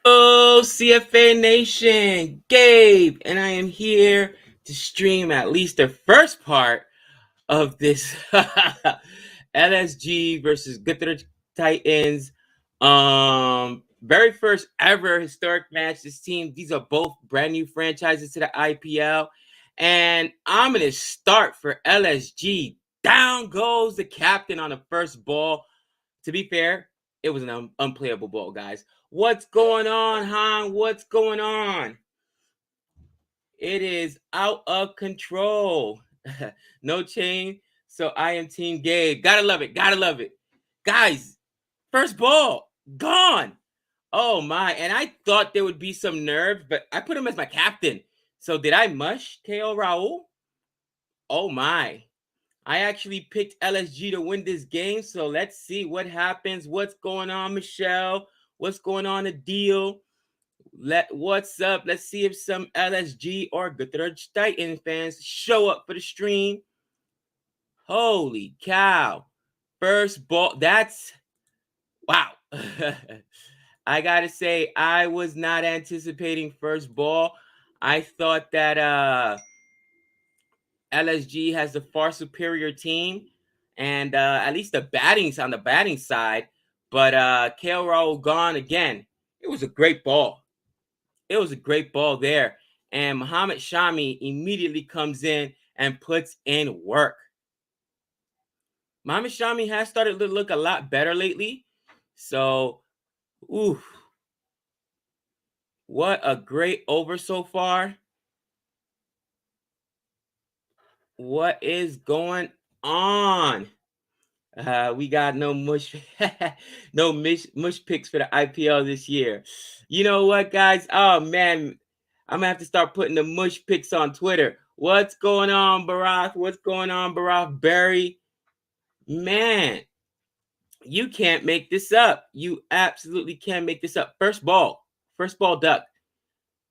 Hello, CFA Nation, Gabe, and I am here to stream at least the first part of this LSG versus Gujarat Titans. Very first ever historic match. These are both brand new franchises to the IPL, and I'm gonna start for LSG. Down goes the captain on the first ball. To be fair, it was an unplayable ball, guys. What's going on, Han? What's going on? It is out of control. No chain. So I am Team Gabe. Gotta love it. Gotta love it. Guys, first ball, gone. Oh my. And I thought there would be some nerves, but I put him as my captain. So did I mush KO Raul? Oh my. I actually picked LSG to win this game, so let's see what happens. What's going on, Michelle? What's going on, the deal? What's up? Let's see if some LSG or Gujarat Titan fans show up for the stream. Holy cow. First ball. That's wow. I gotta say, I was not anticipating first ball. I thought that LSG has the far superior team, and at least the batting's on the batting side. But KL Raul gone again. It was a great ball. It was a great ball there. And Muhammad Shami immediately comes in and puts in work. Muhammad Shami has started to look a lot better lately. So, ooh, what a great over so far. What is going on? We got no mush, no mush picks for the IPL this year. You know what, guys? Oh man, I'm gonna have to start putting the mush picks on Twitter. What's going on, Barath? What's going on, Barath Berry? Man, you can't make this up. You absolutely can't make this up. First ball duck.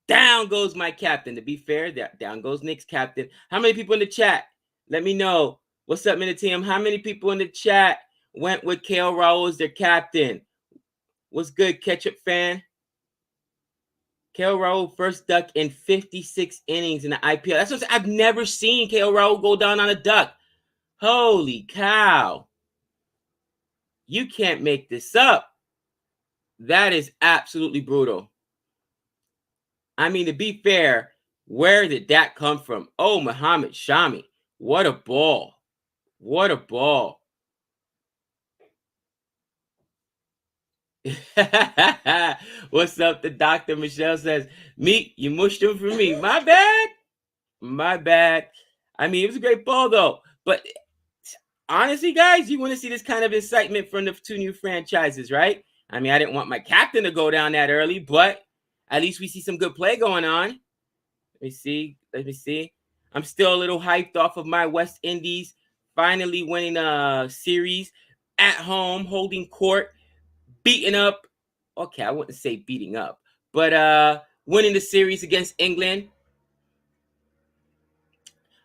Down goes my captain. To be fair, down goes Nick's captain. How many people in the chat? Let me know. What's up, Minute Team? How many people in the chat went with KL Raul as their captain? What's good, Ketchup fan? KL Raul first duck in 56 innings in the IPL. That's what I've never seen KL Raul go down on a duck. Holy cow. You can't make this up. That is absolutely brutal. I mean, to be fair, where did that come from? Oh, Muhammad Shami. What a ball. What a ball. What's up? The doctor Michelle says, Meat, you mushed him for me. My bad. My bad. I mean, it was a great ball, though. But honestly, guys, you want to see this kind of excitement from the two new franchises, right? I mean, I didn't want my captain to go down that early, but at least we see some good play going on. Let me see. I'm still a little hyped off of my West Indies finally winning a series at home, holding court, beating up. Okay, I wouldn't say beating up, but winning the series against England.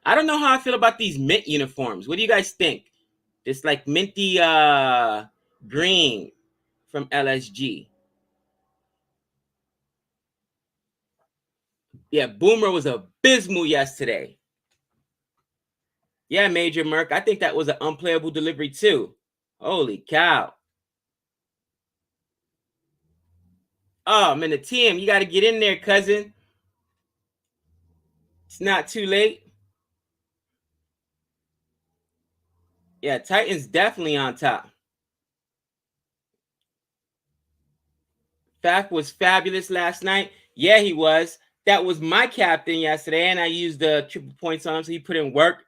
I don't know how I feel about these mint uniforms. What do you guys think? It's like minty green from LSG. Yeah, Boomer was abysmal yesterday. Yeah, Major Merc. I think that was an unplayable delivery too. Holy cow. Oh, man, the team, you got to get in there, cousin. It's not too late. Yeah, Titans definitely on top. Faf was fabulous last night. Yeah, he was. That was my captain yesterday, and I used the triple points on him, so he put in work.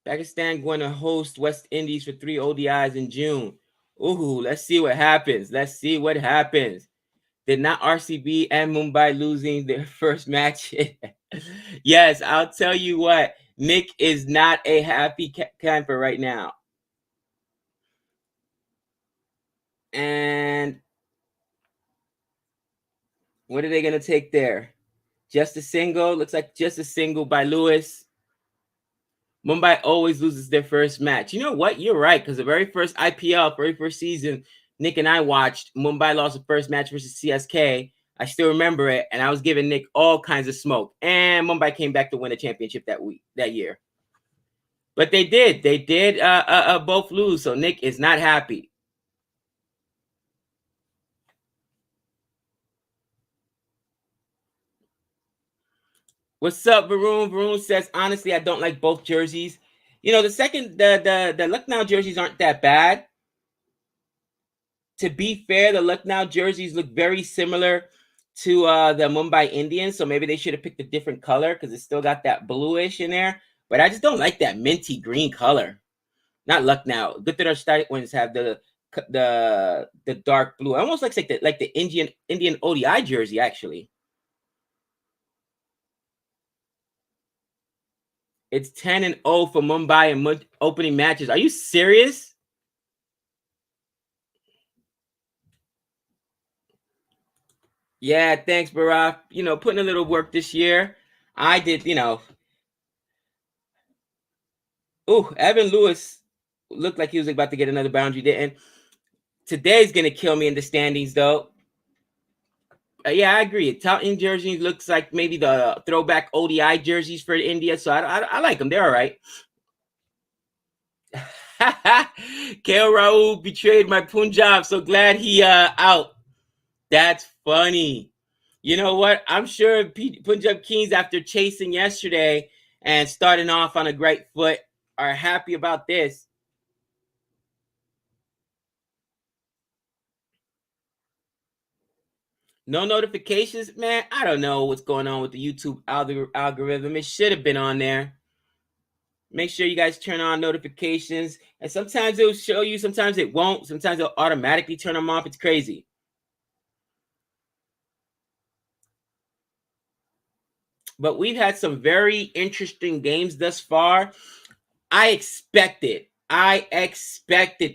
Pakistan going to host West Indies for 3 ODIs in June. Ooh, let's see what happens. Did not RCB and Mumbai losing their first match? Yes, I'll tell you what. Nick is not a happy camper right now. And what are they going to take there? Just a single. Looks like just a single by Lewis. Mumbai always loses their first match. You know what? You're right, because the very first IPL, very first season, Nick and I watched, Mumbai lost the first match versus CSK. I still remember it, and I was giving Nick all kinds of smoke. And Mumbai came back to win the championship that year. But they did. They did both lose, so Nick is not happy. What's up, Varun? Varun says, honestly, I don't like both jerseys. You know, the Lucknow jerseys aren't that bad. To be fair, the Lucknow jerseys look very similar to the Mumbai Indians, so maybe they should have picked a different color because it's still got that bluish in there. But I just don't like that minty green color. Not Lucknow. Gujarat State ones have the dark blue, almost like the Indian ODI jersey actually. It's 10-0 for Mumbai in opening matches. Are you serious? Yeah, thanks, Barack. You know, putting a little work this year. I did, you know. Ooh, Evan Lewis looked like he was about to get another boundary, didn't? Today's going to kill me in the standings, though. Yeah, I agree. Taunton jerseys looks like maybe the throwback ODI jerseys for India, so I like them. They're all right. KL Rahul betrayed my Punjab. So glad he out. That's funny. You know what? I'm sure Punjab Kings, after chasing yesterday and starting off on a great foot, are happy about this. No notifications, man. I don't know what's going on with the YouTube algorithm. It should have been on there. Make sure you guys turn on notifications. And sometimes it'll show you, sometimes it won't. Sometimes it'll automatically turn them off. It's crazy. But we've had some very interesting games thus far. I expected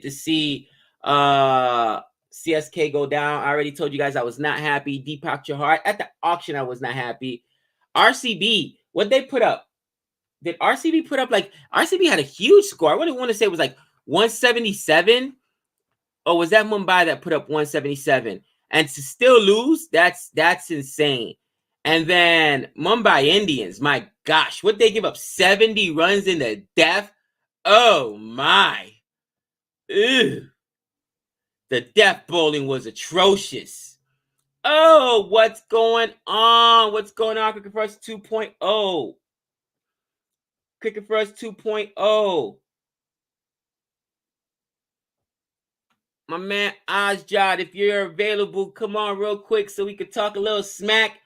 to see CSK go down. I already told you guys I was not happy. Deepak Chahar at the auction, I was not happy. RCB, what they put up? Did RCB put up like RCB had a huge score? I wouldn't want to say it was like 177, or was that Mumbai that put up 177? And to still lose, that's insane. And then Mumbai Indians, my gosh, what they give up 70 runs in the death? Oh my. Ew. The death bowling was atrocious. Oh, what's going on? What's going on? Cricket for Us 2.0. Cricket for Us 2.0. My man Ajjad, if you're available, come on real quick so we could talk a little smack.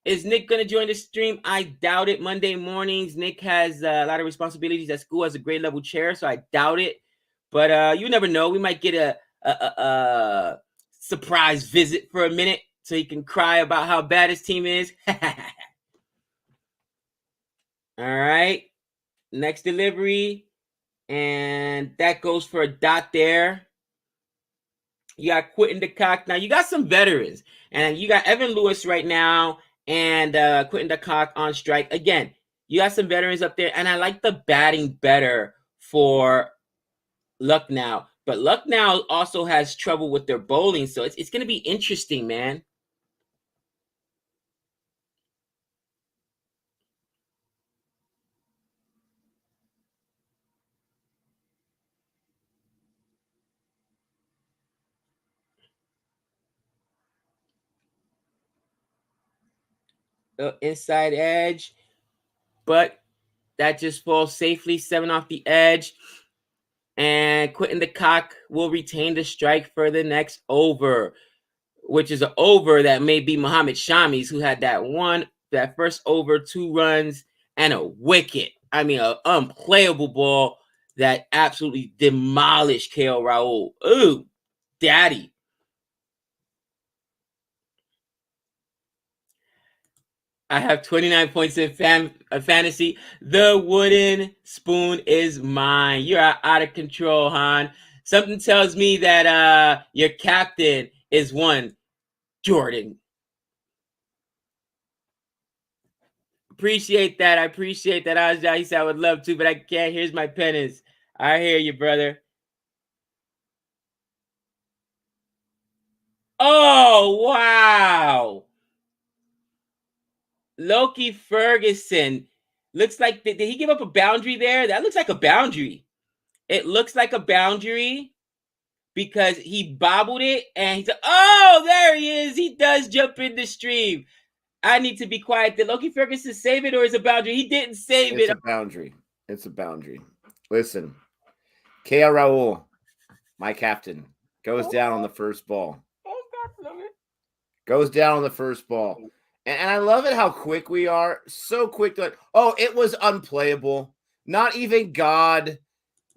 Is Nick going to join the stream? I doubt it. Monday mornings, Nick has a lot of responsibilities at school as a grade level chair, so I doubt it. But you never know. We might get a surprise visit for a minute so he can cry about how bad his team is. All right. Next delivery. And that goes for a dot there. You got Quinton de Kock. Now, you got some veterans. And you got Evan Lewis right now and Quinton de Kock on strike. Again, you got some veterans up there. And I like the batting better for Lucknow. But Lucknow also has trouble with their bowling. So it's going to be interesting, man. Inside edge. But that just falls safely. 7 off the edge. And Quinton de Kock will retain the strike for the next over, which is an over that may be Muhammad Shami's, who had that first over, 2 runs and a wicket. I mean, an unplayable ball that absolutely demolished KL Rahul. Ooh, daddy. I have 29 points in fantasy. The wooden spoon is mine. You're out of control, Han. Something tells me that your captain is one Jordan. Appreciate that. I appreciate that. He said I would love to, but I can't. Here's my penance. I hear you, brother. Oh, wow. Loki Ferguson. Looks like, did he give up a boundary there? That looks like a boundary. It looks like a boundary because he bobbled it and he said, oh, there he is. He does jump in the stream. I need to be quiet. Did Loki Ferguson save it or is it a boundary? He didn't save it. It's a boundary. It's a boundary. Listen, KL Raul, my captain, goes down on the first ball. Goes down on the first ball. And I love it how quick we are. So quick to it was unplayable. Not even God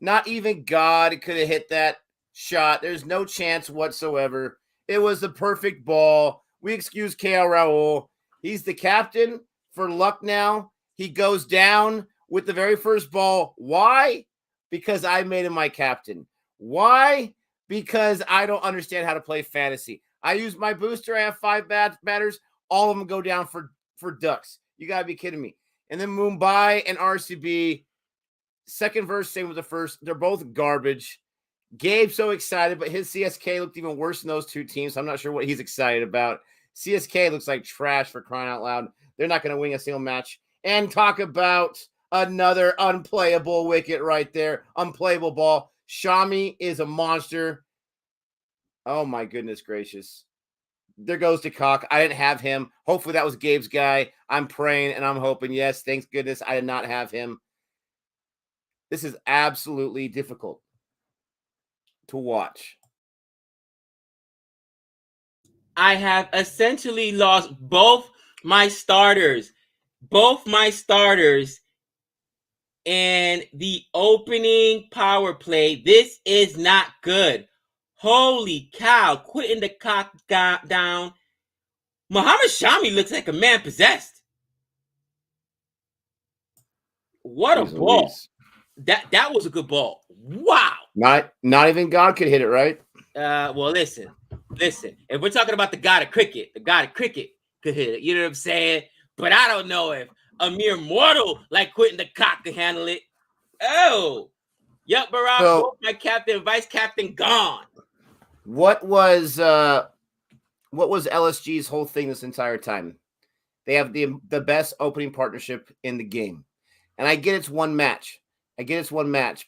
could have hit that shot. There's no chance whatsoever. It was the perfect ball. We excuse KL Raul. He's the captain for Lucknow. He goes down with the very first ball. Why? Because I made him my captain. Why? Because I don't understand how to play fantasy. I use my booster. I have 5 batters. All of them go down for ducks. You got to be kidding me. And then Mumbai and RCB, second verse, same with the first. They're both garbage. Gabe so excited, but his CSK looked even worse than those two teams. So I'm not sure what he's excited about. CSK looks like trash for crying out loud. They're not going to win a single match. And talk about another unplayable wicket right there. Unplayable ball. Shami is a monster. Oh, my goodness gracious. There goes to Cock. I didn't have him. Hopefully that was Gabe's guy. I'm praying and I'm hoping. Yes, thanks goodness I did not have him. This is absolutely difficult to watch. I have essentially lost both my starters. Both my starters in the opening power play. This is not good. Holy cow. Quitting the Cock down. Muhammad Shami looks like a man possessed. What a ball. Louise. That was a good ball. Wow. Not even God could hit it, right? Well, listen. If we're talking about the god of cricket could hit it. You know what I'm saying? But I don't know if a mere mortal like Quentin the Cock could handle it. Oh. Yep, Barack, both my captain and vice captain gone. What was LSG's whole thing this entire time? They have the best opening partnership in the game. And I get it's one match.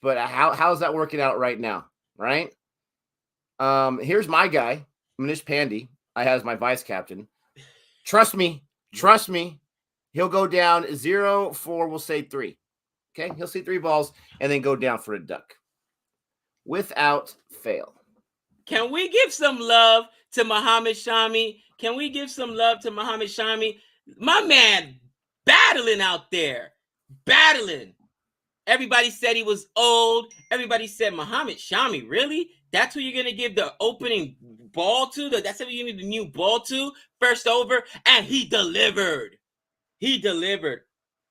But how's that working out right now? Right? Here's my guy, Manish Pandey. I have as my vice captain. Trust me. He'll go down 0-4, we'll say 3. Okay, he'll see 3 balls and then go down for a duck. Without fail. Can we give some love to Muhammad Shami? My man battling out there. Everybody said he was old. Everybody said, Muhammad Shami, really? That's who you're going to give the opening ball to? That's who you give the new ball to? First over? And he delivered.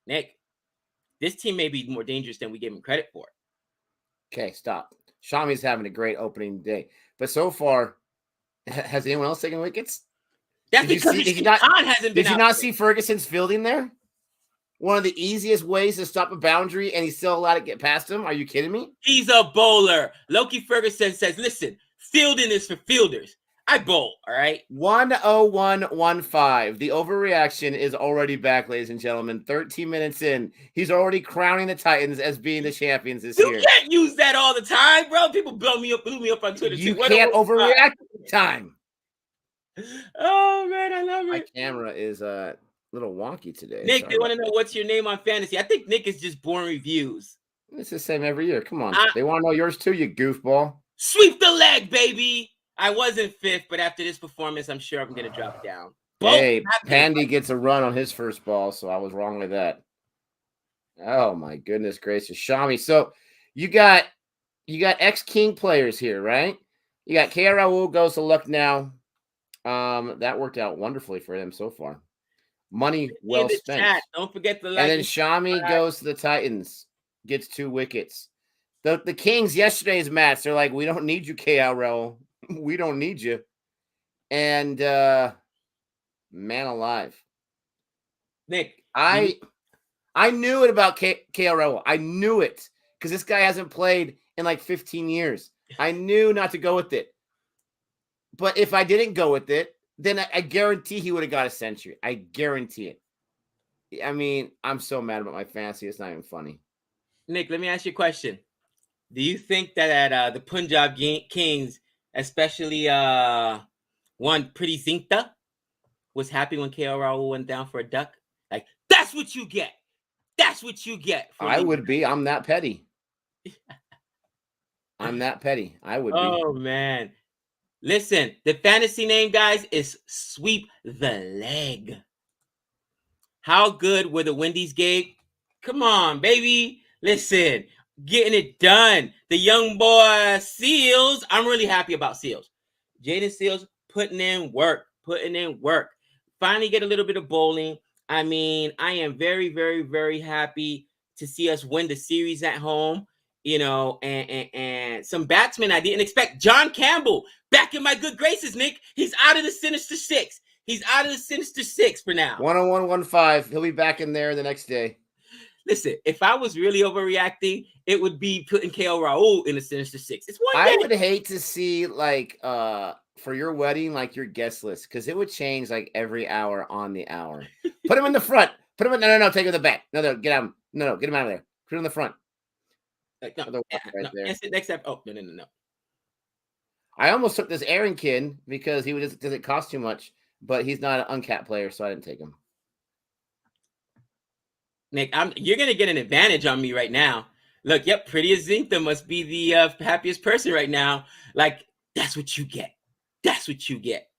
Nick, this team may be more dangerous than we give him credit for. Okay, stop. Shami's having a great opening day. But so far, has anyone else taken wickets? That's because Rashid Khan hasn't been out. Did you not see Ferguson's fielding there? One of the easiest ways to stop a boundary, and he's still allowed to get past him. Are you kidding me? He's a bowler. Loki Ferguson says, listen, fielding is for fielders. I bowl, all right? 101-15. The overreaction is already back, ladies and gentlemen. 13 minutes in. He's already crowning the Titans as being the champions this year. You can't use that all the time, bro. People blew me up on Twitter. You can't overreact all the time. Oh, man, I love it. My camera is a little wonky today. Nick, they want to know what's your name on fantasy. I think Nick is just Born Reviews. It's the same every year. Come on. They want to know yours too, you goofball. Sweep the leg, baby. I was in 5th, but after this performance, I'm sure I'm going to drop down. Hey, Pandy gets a run on his first ball, so I was wrong with that. Oh, my goodness gracious. Shami. So you got ex-King players here, right? You got KL Raul goes to Lucknow. That worked out wonderfully for him so far. Money well spent. Chat. Don't forget to like. And then Shami goes to the Titans, gets 2 wickets. The Kings yesterday's match, they're like, we don't need you, KL Raul. We don't need you. And man alive. Nick, I I knew it about KL Raul. I knew it because this guy hasn't played in like 15 years. I knew not to go with it. But if I didn't go with it, then I guarantee he would have got a century. I guarantee it. I mean, I'm so mad about my fantasy. It's not even funny. Nick, let me ask you a question. Do you think that the Punjab Kings, especially one Pretty Zinta, was happy when KL Raul went down for a duck? Like, that's what you get. That's what you get. I would be. I'm that petty. I'm that petty. I would be. Oh, man. Listen, the fantasy name, guys, is Sweep the Leg. How good were the Wendy's, Gabe? Come on, baby. Listen, getting it done. The young boy Seals. I'm really happy about Seals. Jaden Seals putting in work. Finally get a little bit of bowling. I mean, I am very, very, very happy to see us win the series at home. You know, and some batsmen I didn't expect. John Campbell back in my good graces, Nick. He's out of the Sinister Six. He's out of the Sinister Six for now. 101-15. He'll be back in there the next day. Listen, if I was really overreacting, it would be putting KL Raul in the Sinister Six. It's one day. I would hate to see, like, for your wedding, like, your guest list, because it would change, like, every hour on the hour. Put him in the front. Put him in. No. Take him in the back. No, get him. No, get him out of there. Put him in the front. Next step. Oh, no. I almost took this Aaron kid because he doesn't cost too much, but he's not an uncapped player, so I didn't take him. Nick, you're gonna get an advantage on me right now. Look, yep, prettiest Zinta must be the happiest person right now. Like, that's what you get. That's what you get.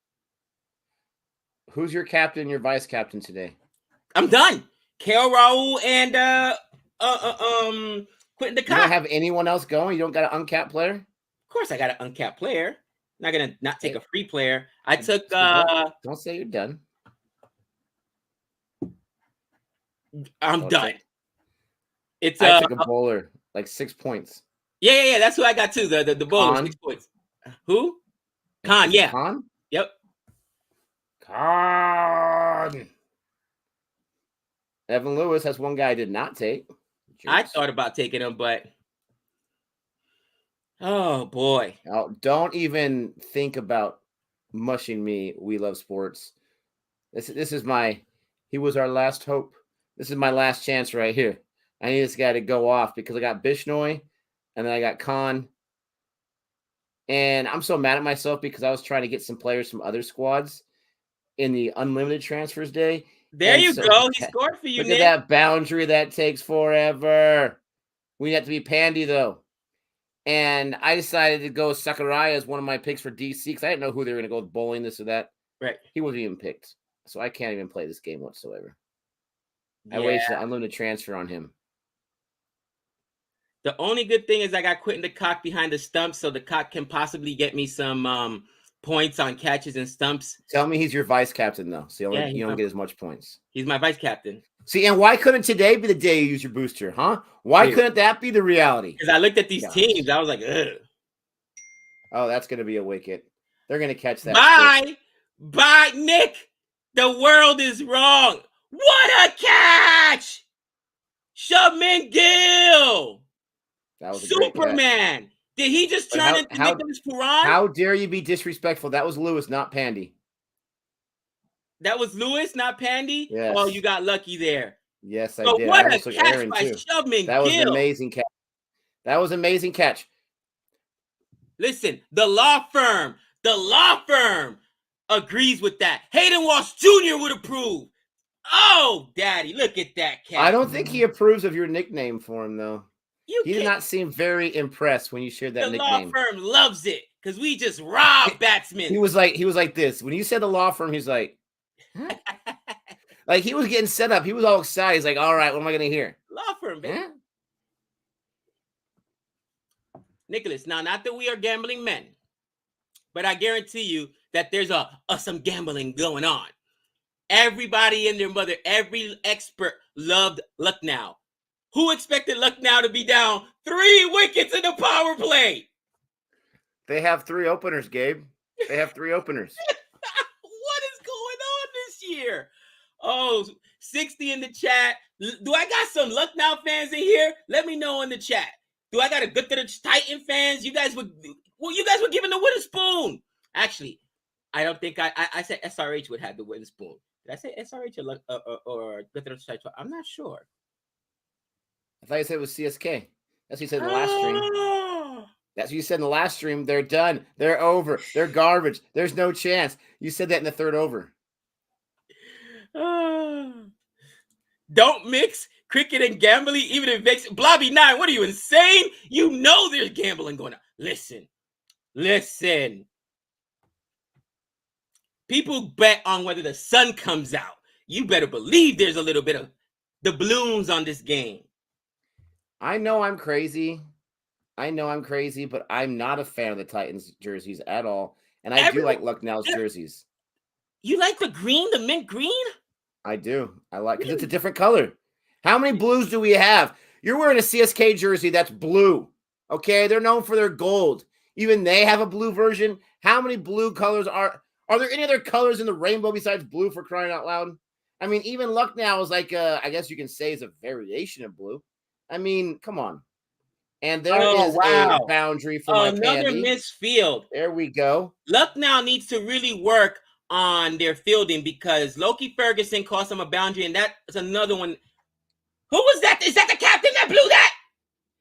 Who's your captain, your vice captain today? I'm done. KL Raul and Quentin the Cock. You don't have anyone else going? You don't got an uncapped player? Of course I got an uncapped player. I'm not gonna not take a free player. I took don't say you're done. I'm done. I took a bowler, like 6 points. Yeah. That's who I got too. The bowler, 6 points. Who? Khan, yeah. Khan? Yep. Khan. Evan Lewis has one guy I did not take. I thought about taking him, but oh boy. Don't even think about mushing me. We love sports. This is he was our last hope. This is my last chance right here. I need this guy to go off because I got Bishnoi and then I got Khan. And I'm so mad at myself because I was trying to get some players from other squads in the unlimited transfers day. There you go. He scored for you, Nick. Look at that boundary. That takes forever. We have to be Pandy, though. And I decided to go Sakurai as one of my picks for DC because I didn't know who they were going to go with bowling, this or that. Right. He wasn't even picked. So I can't even play this game whatsoever. Yeah. I wasted an unlimited transfer on him. The only good thing is I got Quentin the Cock behind the stumps, so the Cock can possibly get me some points on catches and stumps. Tell me he's your vice captain, though. So you don't get as much points. He's my vice captain. See, and why couldn't today be the day you use your booster, huh? Why couldn't that be the reality? Because I looked at these teams. I was like, ugh. Oh, that's going to be a wicket. They're going to catch that. Bye, Nick. The world is wrong. What a catch! Shami Gill. That was Superman. Did he just turn into Nicholas Puran? How dare you be disrespectful? That was Lewis, not Pandy. That was Lewis, not Pandy? Yes. Oh, you got lucky there. Yes, I did. What a catch by Shami Gill. That was an amazing catch. That was an amazing catch. Listen, the law firm agrees with that. Hayden Walsh Jr. would approve. Oh, Daddy, look at that catch. I don't think he approves of your nickname for him, though. He did not seem very impressed when you shared that nickname. The law firm loves it because we just rob batsmen. He was like this. When you said the law firm, he's like, huh? Like he was getting set up. He was all excited. He's like, all right, what am I going to hear? Law firm, baby. Huh? Nicholas, now not that we are gambling men, but I guarantee you that there's some gambling going on. Everybody and their mother, every expert loved Lucknow. Who expected Lucknow to be down 3 wickets in the power play? They have 3 openers, Gabe. They have 3 openers. What is going on this year? Oh, 60 in the chat. Do I got some Luck Now fans in here? Let me know in the chat. Do I got a good to the Titan fans? You guys were giving the wooden spoon. Actually, I don't think I said SRH would have the wooden spoon. Did I say SRH or good to the Titan? I'm not sure. I thought you said it was CSK. That's what you said in the last stream. That's what you said in the last stream. They're done. They're over. They're garbage. There's no chance. You said that in the third over. Don't mix cricket and gambling, even if Vegas. Blobby9, what are you, insane? You know there's gambling going on. Listen. People bet on whether the sun comes out. You better believe there's a little bit of the balloons on this game. I know I'm crazy, but I'm not a fan of the Titans jerseys at all. And I do like Lucknow's jerseys. You like the green, the mint green? I do. I like because it's a different color. How many blues do we have? You're wearing a CSK jersey that's blue. Okay, they're known for their gold. Even they have a blue version. How many blue colors are there any other colors in the rainbow besides blue, for crying out loud? I mean, even Lucknow is like I guess you can say is a variation of blue. I mean, come on. And there is a boundary for my another candy. missed field. There we go. Lucknow needs to really work on their fielding because Loki Ferguson cost them a boundary, and that's another one. Who was that? Is that the captain that blew that?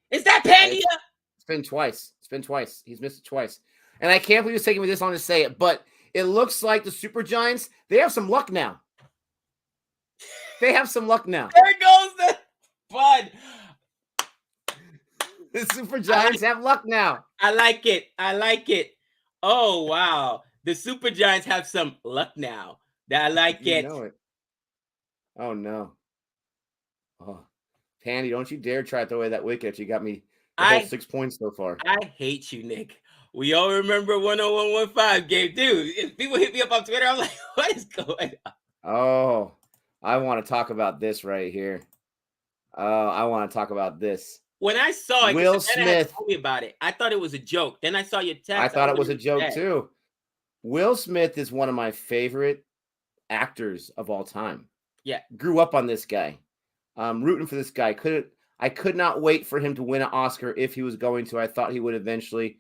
Is that Pandia? It's been twice. He's missed it twice. And I can't believe it's taking me this long to say it, but it looks like the Super Giants, they have some luck now. There goes the bud. The Super Giants have luck now. I like it. Oh, wow. The Super Giants have some luck now. I like it. You know it. Oh, no. Oh, Pandy, don't you dare try to throw away that wicket. You got me the whole 6 points so far. I hate you, Nick. We all remember 10115, Gabe. Dude, if people hit me up on Twitter, I'm like, what is going on? Oh, I want to talk about this right here. I want to talk about this. When I saw it, Will Smith told me about it. I thought it was a joke. Then I saw your text. I thought it was a joke too. Will Smith is one of my favorite actors of all time. Yeah. Grew up on this guy. Rooting for this guy. I could not wait for him to win an Oscar if he was going to. I thought he would eventually.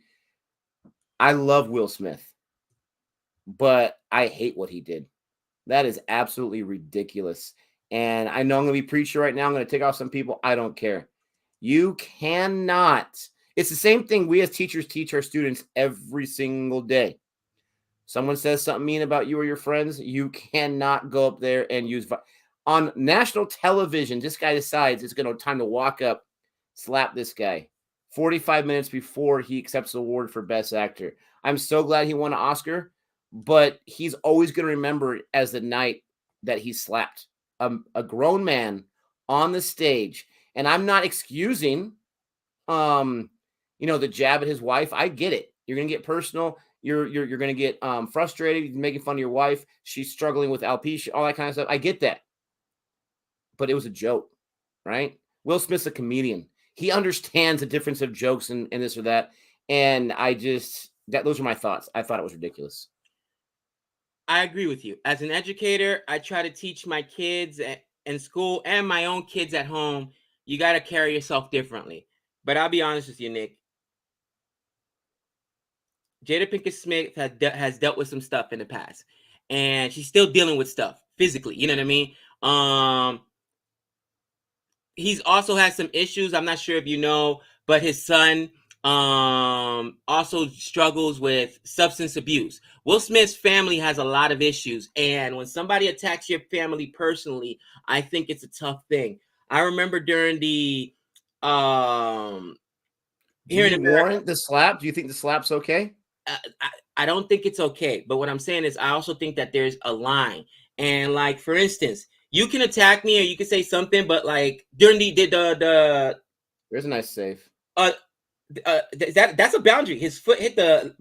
I love Will Smith, but I hate what he did. That is absolutely ridiculous. And I know I'm going to be preaching right now. I'm going to take off some people. I don't care. You cannot. It's the same thing we as teachers teach our students every single day. Someone says something mean about you or your friends, you cannot go up there and use on national television. This guy decides it's going to time to walk up, slap this guy 45 minutes before he accepts the award for Best Actor. I'm so glad he won an Oscar, but he's always going to remember it as the night that he slapped a grown man on the stage. And I'm not excusing, the jab at his wife. I get it. You're going to get personal. You're going to get frustrated. You're making fun of your wife. She's struggling with alopecia, all that kind of stuff. I get that. But it was a joke, right? Will Smith's a comedian. He understands the difference of jokes and this or that. And those are my thoughts. I thought it was ridiculous. I agree with you. As an educator, I try to teach my kids in school and my own kids at home, you got to carry yourself differently. But I'll be honest with you, Nick. Jada Pinkett Smith has dealt with some stuff in the past. And she's still dealing with stuff physically. You know what I mean? He's also had some issues. I'm not sure if you know, but his son also struggles with substance abuse. Will Smith's family has a lot of issues. And when somebody attacks your family personally, I think it's a tough thing. I remember during the Do you warrant the slap? Do you think the slap's okay? I don't think it's okay. But what I'm saying is I also think that there's a line. And like, for instance, you can attack me or you can say something, but like during the there's a nice save. That's a boundary. His foot hit the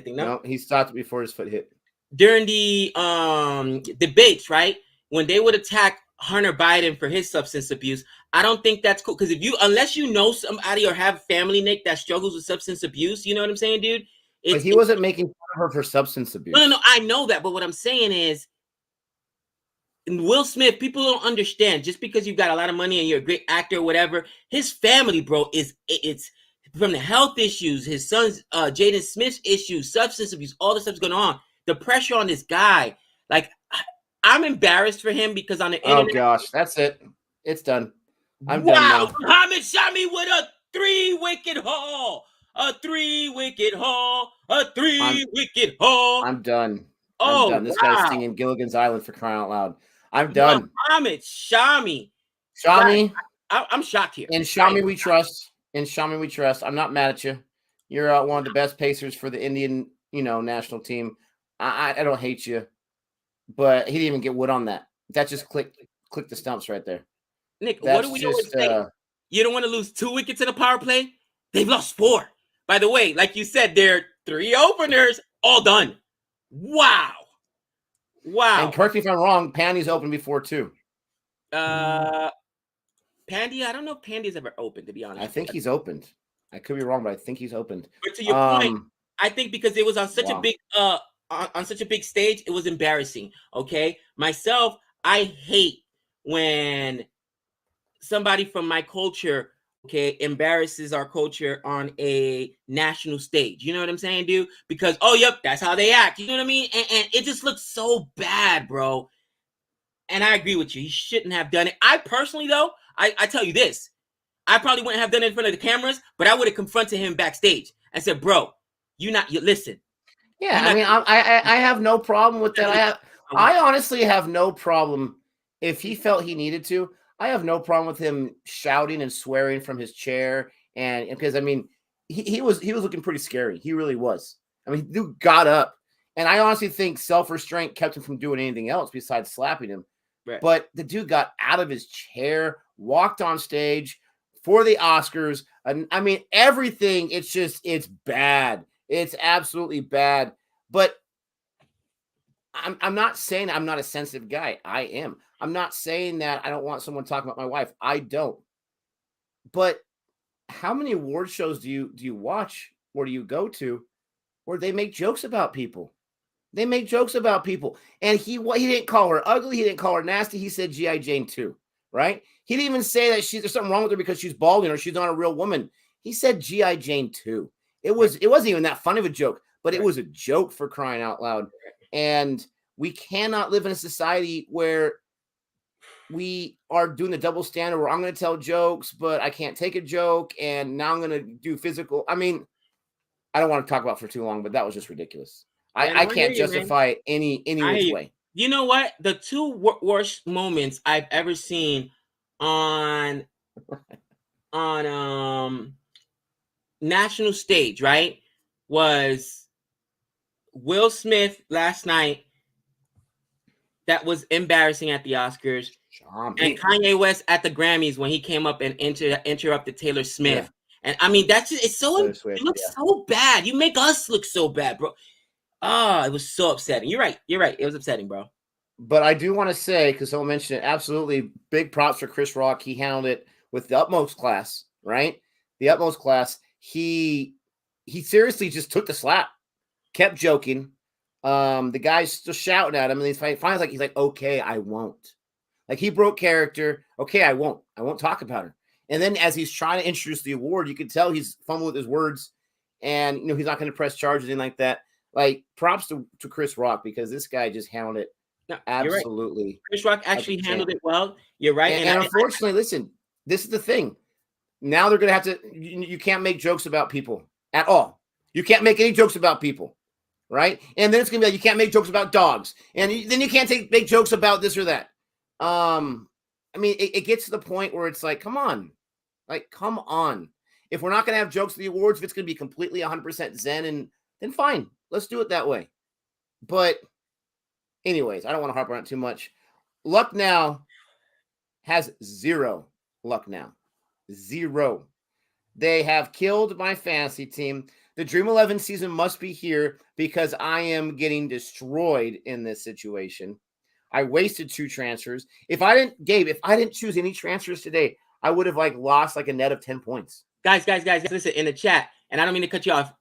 thing. No, he stopped before his foot hit. During the debates, right? When they would attack Hunter Biden for his substance abuse, I don't think that's cool. Because unless you know somebody or have family, Nick, that struggles with substance abuse, you know what I'm saying, dude? But he wasn't making fun of her for substance abuse. No, I know that. But what I'm saying is, Will Smith, people don't understand. Just because you've got a lot of money and you're a great actor or whatever, his family, bro, it's from the health issues, his son's Jaden Smith's issues, substance abuse, all the stuff's going on. The pressure on this guy, like, I'm embarrassed for him because on the internet. Oh gosh, that's it. It's done. I'm wow, done now. Muhammad Shami with a 3-wicket haul. A 3-wicket haul. A 3-wicket haul. I'm done. Oh, I'm done. This wow. guy's singing Gilligan's Island for crying out loud. I'm done. Muhammad Shami. Shami. I'm shocked here. In Shami we trust. In Shami we trust. I'm not mad at you. You're one of the best pacers for the Indian, national team. I don't hate you, but he didn't even get wood on that. That just click the stumps right there. Nick, what do we always say? You don't want to lose 2 wickets in a power play? They've lost 4. By the way, like you said, they're 3 openers, all done. Wow. And correct me if I'm wrong, Pandy's opened before too. Pandy, I don't know if Pandy's ever opened, to be honest. I think he's opened. I could be wrong, but I think he's opened. But to your point, I think because it was on such a big on such a big stage, it was embarrassing. Okay. Myself, I hate when somebody from my culture, okay, embarrasses our culture on a national stage. You know what I'm saying, dude? Because, yep, that's how they act. You know what I mean? And it just looks so bad, bro. And I agree with you. He shouldn't have done it. I personally, though, I tell you this. I probably wouldn't have done it in front of the cameras, but I would have confronted him backstage and said, bro, you listen. Yeah, I mean, I have no problem with that. I honestly have no problem if he felt he needed to. I have no problem with him shouting and swearing from his chair, and because I mean, he was looking pretty scary. He really was. I mean, dude got up, and I honestly think self-restraint kept him from doing anything else besides slapping him. Right. But the dude got out of his chair, walked on stage for the Oscars, and I mean everything. It's bad. It's absolutely bad. But I'm not saying I'm not a sensitive guy. I am. I'm not saying that I don't want someone talking about my wife. I don't. But how many award shows do you watch or do you go to where they make jokes about people? They make jokes about people. And he didn't call her ugly. He didn't call her nasty. He said G.I. Jane too, right? He didn't even say that there's something wrong with her because she's balding or she's not a real woman. He said G.I. Jane too. It wasn't even that funny of a joke, but it was a joke, for crying out loud. And we cannot live in a society where we are doing the double standard where I'm going to tell jokes, but I can't take a joke. And now I'm going to do physical. I mean, I don't want to talk about it for too long, but that was just ridiculous. I can't justify it any which way. You know what? The 2 worst moments I've ever seen on national stage, right, was Will Smith last night. That was embarrassing at the Oscars. And Kanye West at the Grammys when he came up and interrupted Taylor Smith. Yeah. And I mean, it looks so bad. You make us look so bad, bro. It was so upsetting. You're right. It was upsetting, bro. But I do want to say, because someone mentioned it, absolutely big props for Chris Rock. He handled it with the utmost class, right? The utmost class. He seriously just took the slap, kept joking. The guy's still shouting at him, and he's like, okay, I won't. Like, he broke character. Okay, I won't talk about her. And then as he's trying to introduce the award, you can tell he's fumbling with his words, and he's not going to press charges, anything like that. Like, props to Chris Rock, because this guy just handled it absolutely. Right. Chris Rock actually handled it well. You're right. And unfortunately, listen, this is the thing. Now they're going to have to. You can't make jokes about people at all. You can't make any jokes about people. Right? And then it's going to be like, you can't make jokes about dogs. And then you can't make jokes about this or that. I mean, it gets to the point where it's like, come on. Like, come on. If we're not going to have jokes at the awards, if it's going to be completely 100% zen, then fine. Let's do it that way. But anyways, I don't want to harp on it too much. Lucknow has 0 luck now. 0. They have killed my fantasy team. The Dream 11 season must be here because I am getting destroyed in this situation. I wasted 2 transfers. If I didn't choose any transfers today, I would have lost a net of 10 points. Guys, listen, in the chat, and I don't mean to cut you off.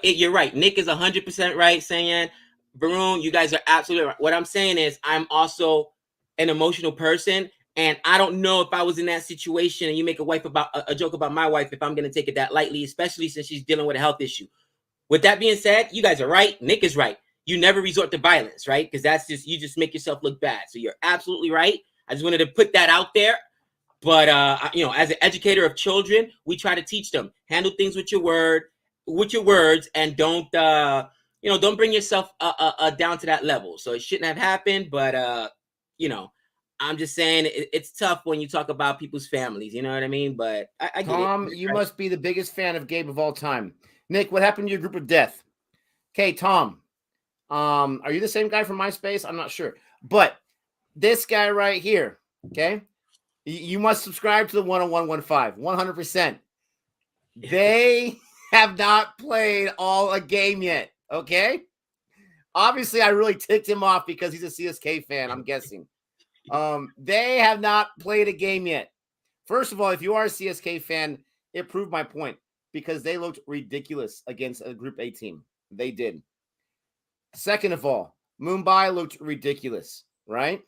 You're right. Nick is 100% right saying, Varun, you guys are absolutely right. What I'm saying is I'm also an emotional person, and I don't know if I was in that situation and you make a joke about my wife, if I'm going to take it that lightly, especially since she's dealing with a health issue. With that being said, you guys are right. Nick is right. You never resort to violence, right? Because you just make yourself look bad. So you're absolutely right. I just wanted to put that out there. But as an educator of children, we try to teach them, handle things with your words, and don't bring yourself down to that level. So it shouldn't have happened, but I'm just saying it's tough when you talk about people's families. You know what I mean? But I get Tom, it. you must be the biggest fan of Gabe of all time. Nick, what happened to your group of death? Okay, Tom, are you the same guy from MySpace? I'm not sure. But this guy right here, okay, you must subscribe to the 10115, 100%. They have not played all a game yet, okay? Obviously, I really ticked him off because he's a CSK fan, I'm guessing. They have not played a game yet. First of all, if you are a CSK fan, it proved my point because they looked ridiculous against a Group A team. They did. Second of all, Mumbai looked ridiculous, right?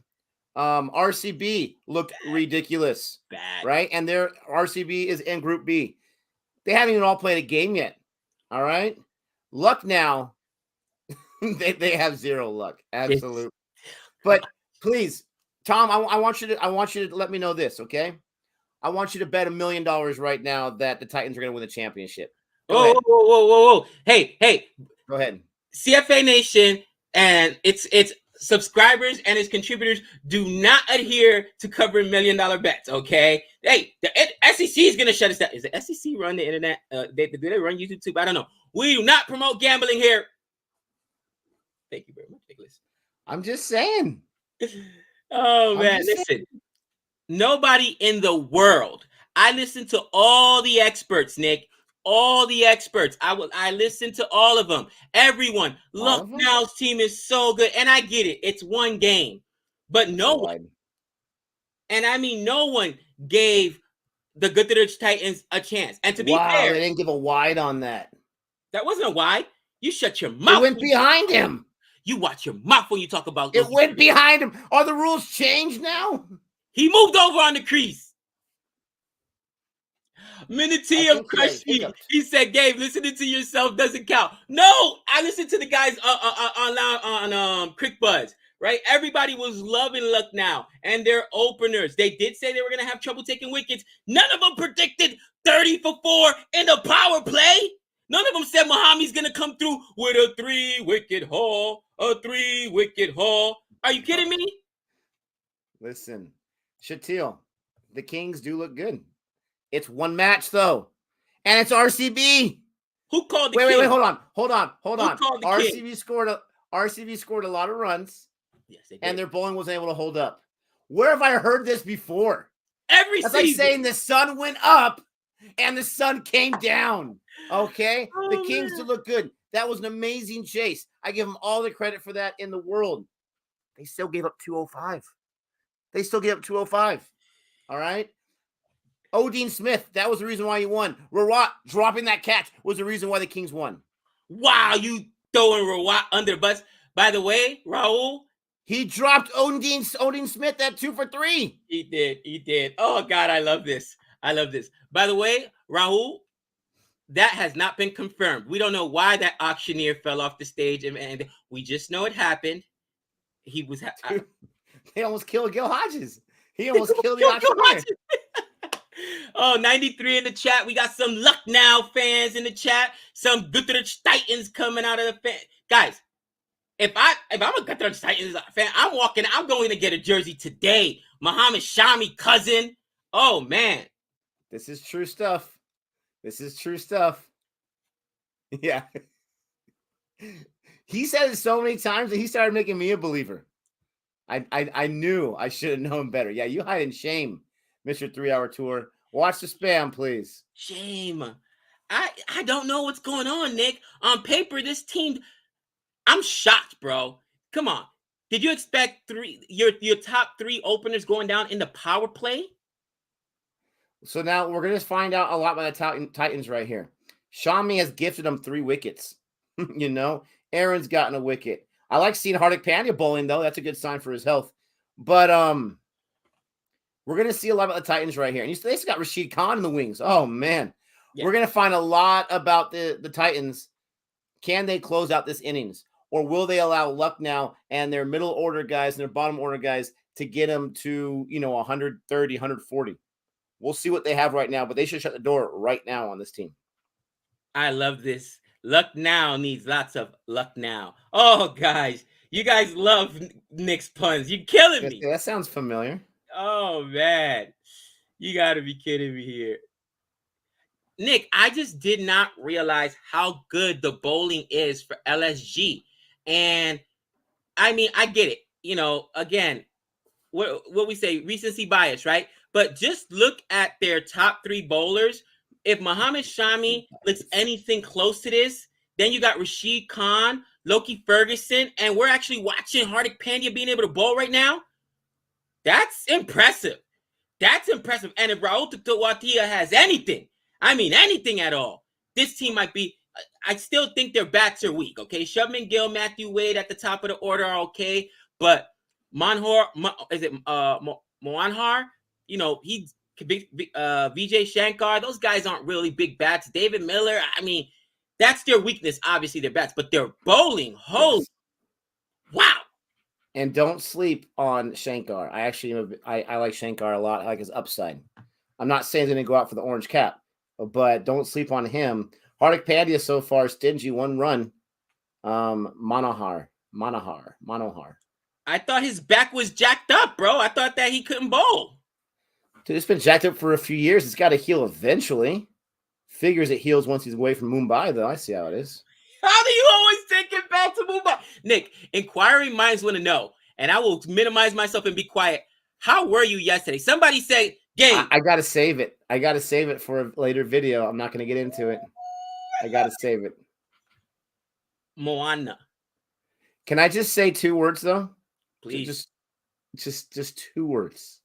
RCB looked ridiculous, right? And their RCB is in Group B. They haven't even all played a game yet, all right? Lucknow, they have zero luck, absolutely. But please, Tom, I want you to let me know this, okay? I want you to bet $1 million right now that the Titans are going to win the championship. Whoa. Hey. Go ahead. CFA Nation and its subscribers and its contributors do not adhere to covering $1 million bets, okay? Hey, the SEC is going to shut us down. Is the SEC run the internet? Do they run YouTube too? I don't know. We do not promote gambling here. Thank you very much, Nicholas. I'm just saying. Oh, man, listen. Nobody in the world. I listen to all the experts, Nick. All the experts. I listen to all of them. Everyone. Lucknow's team is so good. And I get it. It's one game. But no one, and I mean no one, gave the Gujarat Titans a chance. And to be fair, they didn't give a wide on that. That wasn't a wide. You shut your mouth. It went behind him. You watch your mouth when you talk about it. Went behind him. Are the rules changed now? He moved over on the crease. Minutium crushed me. He said, Gabe, listening to yourself doesn't count. No, I listened to the guys on Quick Buzz, right? Everybody was loving Lucknow and their openers. They did say they were going to have trouble taking wickets. None of them predicted 30 for 4 in the power play. None of them said Muhammad's going to come through with a 3-wicket haul, a 3-wicket haul. Are you kidding me? Listen, Shatil, the Kings do look good. It's one match, though. And it's RCB. Who called the Wait, King? Wait, hold on. RCB scored a lot of runs. Yes, they did. And their bowling wasn't able to hold up. Where have I heard this before? Every That's season. like saying the sun went up and the sun came down. Okay? The Kings do look good. That was an amazing chase. I give them all the credit for that in the world. They still gave up 205. All right? Odin Smith, that was the reason why he won. Rawat dropping that catch was the reason why the Kings won. Wow, you throwing Rawat under the bus. By the way, Raul, he dropped Odin Smith at 2 for 3. He did. Oh, God, I love this. By the way, Raul, that has not been confirmed. We don't know why that auctioneer fell off the stage, and we just know it happened. He was... They almost killed Gil Hodges. He almost killed the auctioneer. Oh, 93 in the chat. We got some Lucknow fans in the chat. Some Gujarat Titans coming out of the fan. Guys, if I'm a Gujarat Titans fan, I'm going to get a jersey today. Muhammad Shami cousin. Oh, man. This is true stuff. Yeah. He said it so many times that he started making me a believer. I knew I should have known better. Yeah, you hide in shame, Mr. 3-Hour Tour. Watch the spam, please. Shame. I don't know what's going on, Nick. On paper, this team, I'm shocked, bro. Come on. Did you expect your top 3 openers going down in the power play? So now we're going to find out a lot about the Titans right here. Shami has gifted them 3 wickets. Aaron's gotten a wicket. I like seeing Hardik Pandya bowling, though. That's a good sign for his health. But we're gonna see a lot about the Titans right here. And they just got Rashid Khan in the wings. Oh man. Yeah. We're gonna find a lot about the Titans. Can they close out this innings? Or will they allow Lucknow and their middle order guys and their bottom order guys to get them to 130, 140? We'll see what they have right now, but they should shut the door right now on this team. I love this. Lucknow needs lots of luck now. Oh, guys, you guys love Nick's puns. You're killing me. That sounds familiar. Oh, man. You got to be kidding me here. Nick, I just did not realize how good the bowling is for LSG. And, I mean, I get it. Again, what we say, recency bias, right? But just look at their top 3 bowlers. If Muhammad Shami looks anything close to this, then you got Rashid Khan, Loki Ferguson, and we're actually watching Hardik Pandya being able to bowl right now. That's impressive. That's impressive. And if Raul Tutuatia has anything, I mean anything at all, this team might be, I still think their bats are weak, okay? Shubman Gill, Matthew Wade at the top of the order are okay, but Mohanhar, he's Vijay Shankar, those guys aren't really big bats. David Miller, I mean, that's their weakness, obviously, their bats, but their bowling, wow. And don't sleep on Shankar. I like Shankar a lot. I like his upside. I'm not saying he's going to go out for the orange cap, but don't sleep on him. Hardik Pandya so far, stingy, 1 run. Manohar. I thought his back was jacked up, bro. I thought that he couldn't bowl. Dude, it's been jacked up for a few years. It's got to heal eventually. Figures it heals once he's away from Mumbai, though. I see how it is. How do you always take it back to Mumbai? Nick, inquiring minds want to know, and I will minimize myself and be quiet. How were you yesterday? Somebody say, Gabe. I got to save it. I got to save it for a later video. I'm not going to get into it. I got to save it. Moana. Can I just say 2 words, though? Please. Just 2 words.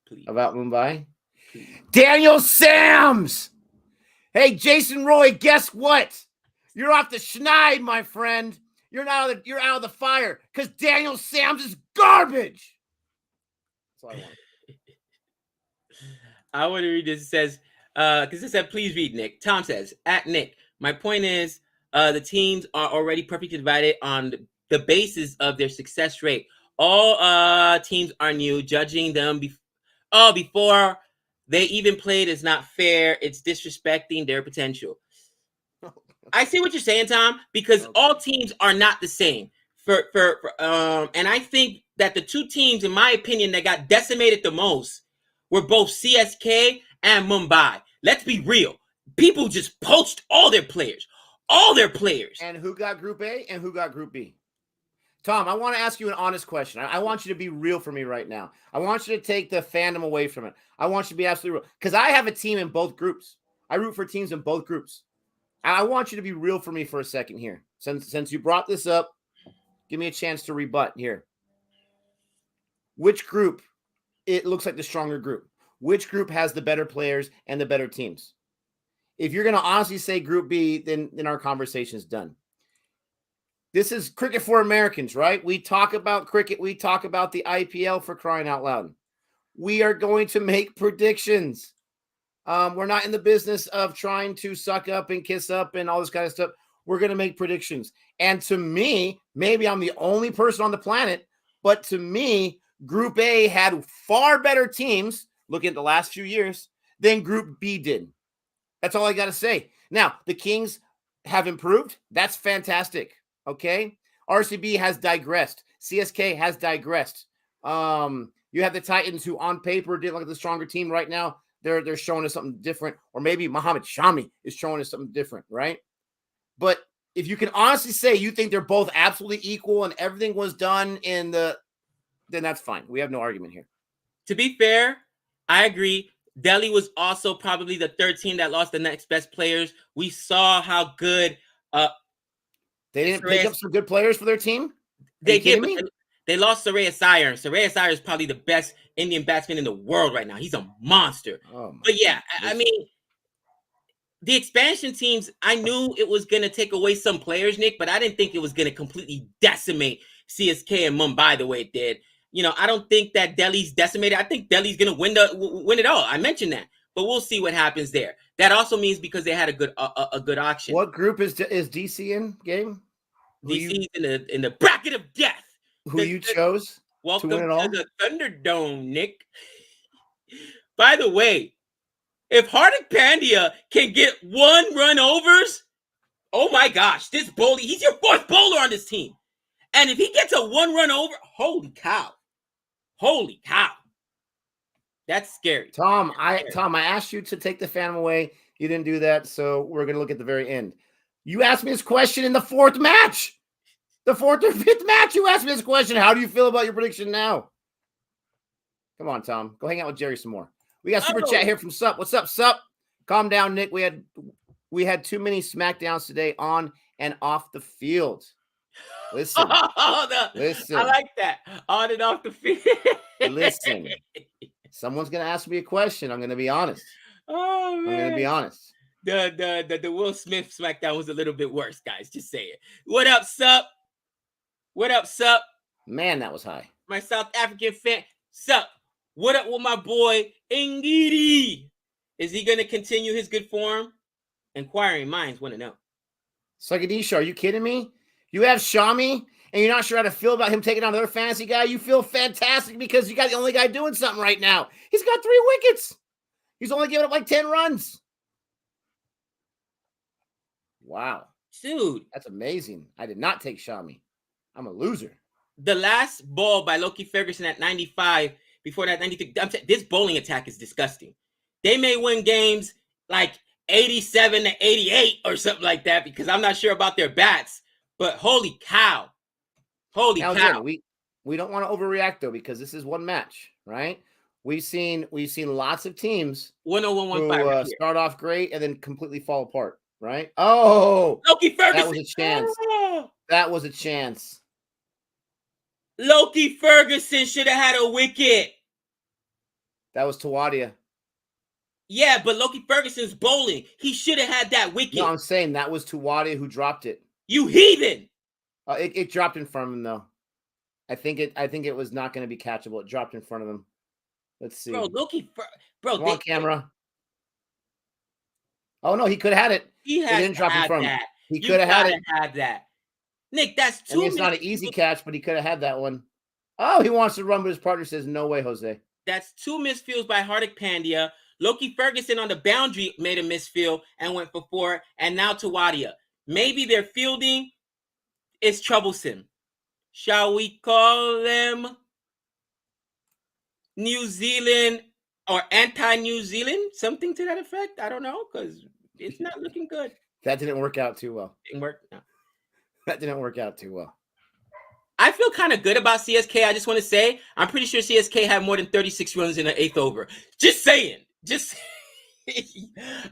Please. About Mumbai. Please. Daniel Sams! Hey, Jason Roy, guess what? You're off the schneid, my friend. You're out of the fire because Daniel Sams is garbage. That's all I want. I want to read this. It says, because it said, please read, Nick. Tom says, at Nick, my point is the teams are already perfectly divided on the basis of their success rate. All teams are new. Judging them before they even played is not fair. It's disrespecting their potential. I see what you're saying, Tom, because all teams are not the same. And I think that the 2 teams, in my opinion, that got decimated the most were both CSK and Mumbai. Let's be real. People just poached all their players. And who got Group A and who got Group B? Tom, I want to ask you an honest question. I want you to be real for me right now. I want you to take the fandom away from it. I want you to be absolutely real. Because I have a team in both groups. I root for teams in both groups. I want you to be real for me for a second here. Since you brought this up, give me a chance to rebut here. Which group, it looks like the stronger group? Which group has the better players and the better teams? If you're going to honestly say Group B, then our conversation is done. This is Cricket for Americans, right? We talk about cricket. We talk about the IPL, for crying out loud. We are going to make predictions. We're not in the business of trying to suck up and kiss up and all this kind of stuff. We're going to make predictions. And to me, maybe I'm the only person on the planet, but to me, Group A had far better teams, looking at the last few years, than Group B did. That's all I got to say. Now, the Kings have improved. That's fantastic. Okay? RCB has digressed. CSK has digressed. You have the Titans, who on paper did look like the stronger team right now. They're showing us something different. Or maybe Muhammad Shami is showing us something different, right? But if you can honestly say you think they're both absolutely equal and everything was done then that's fine. We have no argument here. To be fair, I agree. Delhi was also probably the 3rd team that lost the next best players. We saw how good they didn't pick up some good players for their team. They did. They lost Sureyas Iyer. Sureyas Iyer is probably the best Indian batsman in the world right now. He's a monster. But yeah, I mean, the expansion teams, I knew it was going to take away some players, Nick, but I didn't think it was going to completely decimate CSK and Mumbai the way it did. I don't think that Delhi's decimated. I think Delhi's going to win it all. I mentioned that, but we'll see what happens there. That also means because they had a good auction. What group is DC in, Gabe? DC's in the bracket of death. Who you chose welcome to win it all? the Thunderdome, Nick. By the way, if Hardik Pandya can get 1 run overs, oh my gosh, this bowler, he's your 4th bowler on this team. And if he gets a 1 run over, holy cow. That's scary. Tom, I asked you to take the Phantom away. You didn't do that, so we're going to look at the very end. You asked me this question in the 4th match. The 4th or 5th match, you asked me this question. How do you feel about your prediction now? Come on, Tom. Go hang out with Jerry some more. We got super chat here from Sup. What's up, Sup? Calm down, Nick. We had too many SmackDowns today on and off the field. Listen. Listen. I like that. On and off the field. Listen. Someone's going to ask me a question. I'm going to be honest. Oh, man. I'm going to be honest. The Will Smith SmackDown was a little bit worse, guys. Just say it. What up, Sup? What up, Sup? Man, that was high. My South African fan. Sup? What up with my boy Ngidi? Is he going to continue his good form? Inquiring minds want to know. Sugadisha, are you kidding me? You have Shami, and you're not sure how to feel about him taking on another fantasy guy? You feel fantastic because you got the only guy doing something right now. He's got 3 wickets. He's only giving up like 10 runs. Wow. Dude. That's amazing. I did not take Shami. I'm a loser. The last ball by Loki Ferguson at 95, before that 93, this bowling attack is disgusting. They may win games like 87 to 88 or something like that because I'm not sure about their bats. But holy cow. Holy cow. Again, we don't want to overreact though because this is one match, right? We've seen lots of teams 101-15 start off great and then completely fall apart, right? Oh, Loki Ferguson. That was a chance. Oh. That was a chance. Loki Ferguson should have had a wicket. That was Tawadia. Yeah, but Loki Ferguson's bowling. He should have had that wicket. No, I'm saying that was Tawadia who dropped it. You heathen! It dropped in front of him though. I think it was not going to be catchable. It dropped in front of him. Let's see. Bro, Come on, camera. Oh no, he could have had it. He didn't drop in front of him. He could have had it. Had that. Nick, that's too. It's not an easy catch, but he could have had that one. Oh, he wants to run, but his partner says, "No way, Jose." That's 2 misfields by Hardik Pandya. Loki Ferguson on the boundary made a misfield and went for 4, and now Tawadia. Maybe their fielding is troublesome. Shall we call them New Zealand or anti-New Zealand? Something to that effect? I don't know, because it's not looking good. That didn't work out too well. Didn't work? No. That didn't work out too well. I feel kind of good about CSK. I just want to say, I'm pretty sure CSK had more than 36 runs in the 8th over. Just saying.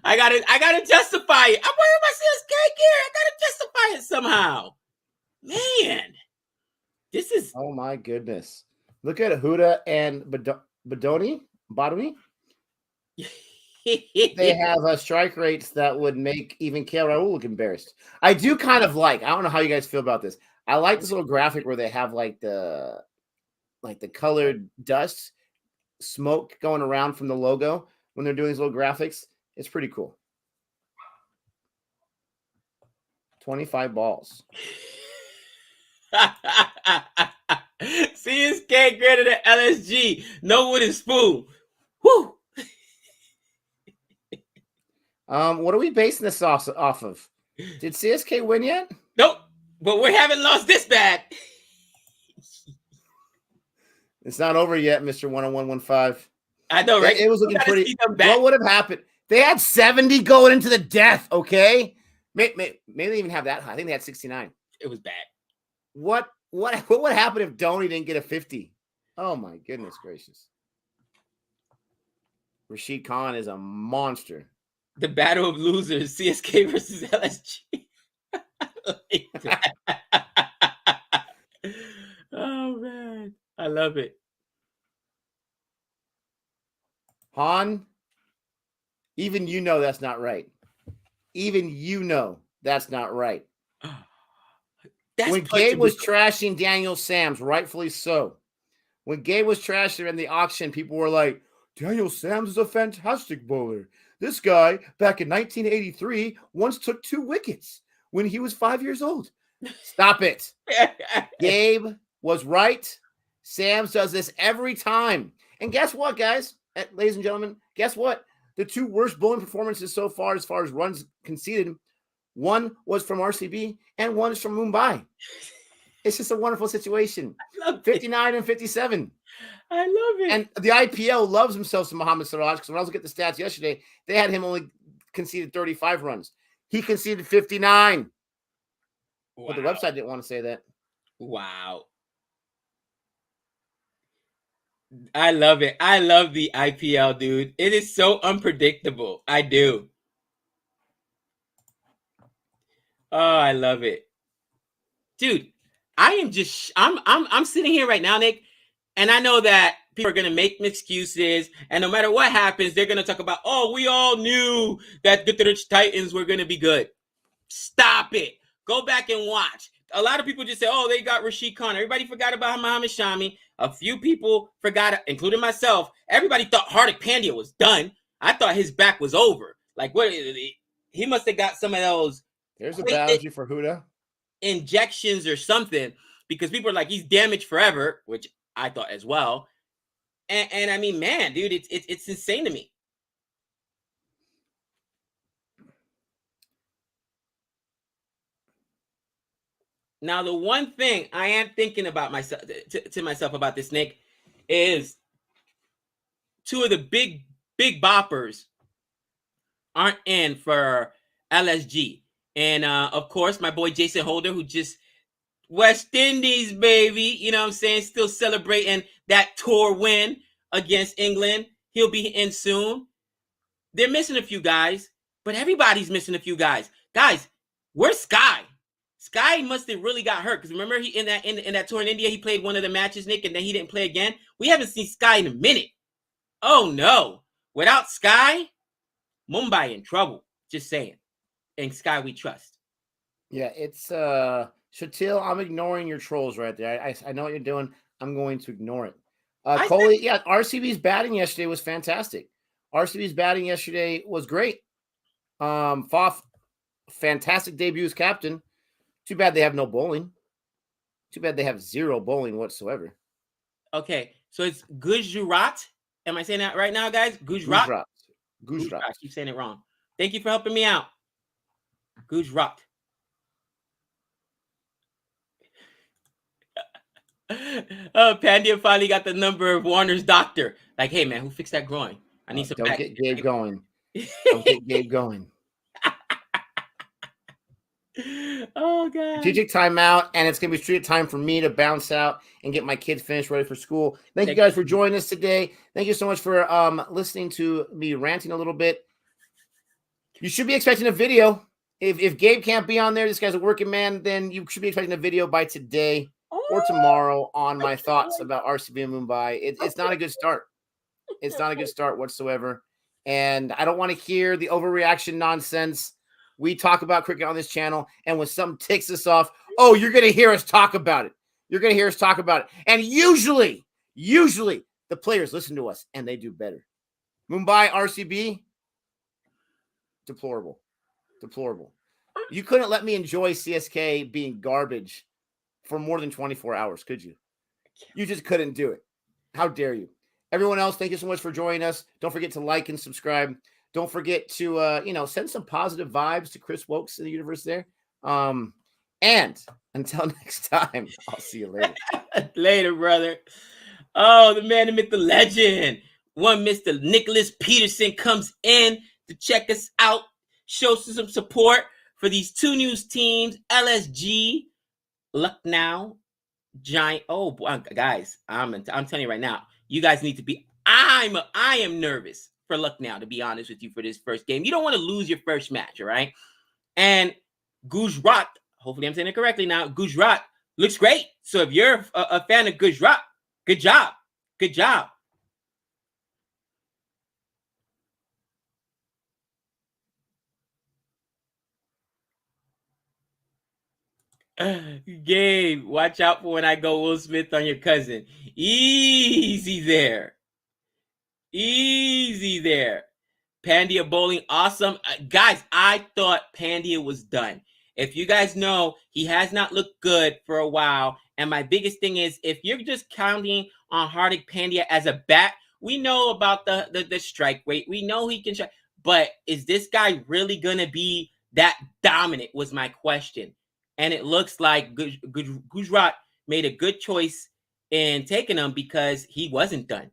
I gotta justify it. I'm wearing my CSK gear. I gotta justify it somehow. Man, this is. Oh my goodness! Look at Huda and Badoni. They have strike rates that would make even KL Rahul look embarrassed. I do kind of like. I don't know how you guys feel about this. I like this little graphic where they have like the colored dust smoke going around from the logo when they're doing these little graphics. It's pretty cool. 25 balls. CSK greater than LSG. No wooden spoon. Woo. What are we basing this off of? Did CSK win yet? Nope. But we haven't lost this bad. It's not over yet, Mr. 10115. I know, right? It was looking pretty. What would have happened? They had 70 going into the death, okay? Maybe they even have that high. I think they had 69. It was bad. What would happen if Dhoni didn't get a 50? Oh, my goodness gracious. Rashid Khan is a monster. The battle of losers, CSK versus LSG. Oh, man. I love it. Han, even you know that's not right. Even you know that's not right. When Gabe was trashing Daniel Sams, rightfully so, When Gabe was trashed in the auction, people were like, Daniel Sams is a fantastic bowler. This guy, back in 1983, once took 2 wickets when he was 5 years old. Stop it. Gabe was right. Sams does this every time. And guess what, guys? Ladies and gentlemen, guess what? The 2 worst bowling performances so far as runs conceded, one was from RCB and one is from Mumbai. It's just a wonderful situation. 59 and 57. I love it. And the IPL loves himself some Mohammad Siraj, because when I was looking at the stats yesterday, they had him only conceded 35 runs. He conceded 59. Wow. But the website didn't want to say that. Wow. I love it. I love the IPL, dude. It is so unpredictable. I do. Oh, I love it. Dude, I'm sitting here right now, Nick, and I know that people are going to make excuses, and no matter what happens, they're going to talk about, oh, we all knew that the Titans were going to be good. Stop it. Go back and watch. A lot of people just say, oh, they got Rashid Khan. Everybody forgot about Muhammad Shami. A few people forgot, including myself. Everybody thought Hardik Pandya was done. I thought his back was over. Like, what? He must have got some of those. There's a biology for Huda. Injections or something, because people are like, he's damaged forever, which I thought as well. And I mean, man, dude, it's insane to me. Now, the one thing I am thinking about myself to myself about this, Nick, is 2 of the big boppers aren't in for LSG. And of course, my boy Jason Holder, who just West Indies, baby, you know what I'm saying, still celebrating that tour win against England. He'll be in soon. They're missing a few guys, but everybody's missing a few guys. Guys, where's Sky? Sky must have really got hurt, because remember, he in that tour in India, he played one of the matches, Nick, and then he didn't play again. We haven't seen Sky in a minute. Oh no! Without Sky, Mumbai in trouble. Just saying. And Sky we trust. Yeah, it's Shatil. I'm ignoring your trolls right there. I know what you're doing. I'm going to ignore it. Coley, yeah, RCB's batting yesterday was fantastic. RCB's batting yesterday was great. Faf, fantastic debut as captain. Too bad they have no bowling. Too bad they have 0 bowling whatsoever. Okay, so it's Gujarat. Am I saying that right now, guys? Gujarat. Gujarat. I keep saying it wrong. Thank you for helping me out. Gujarat. Pandya finally got the number of Warner's doctor. Like, hey, man, who fixed that groin? I need some. Don't get Gabe going. Don't get Gabe going. Oh, God. Strategic timeout, and it's going to be strategic time for me to bounce out and get my kids finished, ready for school. Thank you guys for joining us today. Thank you so much for listening to me ranting a little bit. You should be expecting a video. If Gabe can't be on there, this guy's a working man, then you should be expecting a video by today or tomorrow on my thoughts about RCB and Mumbai. It's not a good start. It's not a good start whatsoever. And I don't want to hear the overreaction nonsense. We talk about cricket on this channel, and when something ticks us off, oh, you're going to hear us talk about it. You're going to hear us talk about it. And usually, the players listen to us, and they do better. Mumbai, RCB, deplorable. You couldn't let me enjoy CSK being garbage for more than 24 hours, could you? You just couldn't do it. How dare you? Everyone else, thank you so much for joining us. Don't forget to like and subscribe. Don't forget to, send some positive vibes to Chris Wokes in the universe there. And until next time, I'll see you later. Later, brother. Oh, the man, the myth, the legend. One Mr. Nicholas Peterson comes in to check us out, show some support for these 2 news teams, LSG, Lucknow, Giant. Oh, boy, guys, I'm telling you right now, you guys need to be. I am nervous for Lucknow, to be honest with you, for this first game. You don't want to lose your first match, all right? And Gujarat, hopefully I'm saying it correctly now, Gujarat looks great. So if you're a fan of Gujarat, good job. Good job. Gabe, watch out for when I go Will Smith on your cousin. Easy there. Easy there. Pandya bowling, awesome. Guys, I thought Pandya was done. If you guys know, he has not looked good for a while. And my biggest thing is, if you're just counting on Hardik Pandya as a bat, we know about the strike rate. We know he can strike. But is this guy really going to be that dominant was my question. And it looks like Gujarat made a good choice in taking him because he wasn't done.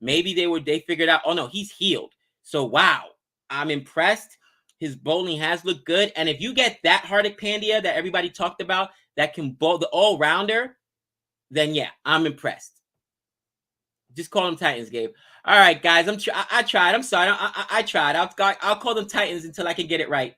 Maybe they figured out, oh no, he's healed. So wow, I'm impressed. His bowling has looked good. And if you get that Hardik Pandya that everybody talked about that can bowl the all-rounder, then yeah, I'm impressed. Just call them Titans, Gabe. All right, guys, I tried. I'm sorry. I tried. I'll call them Titans until I can get it right.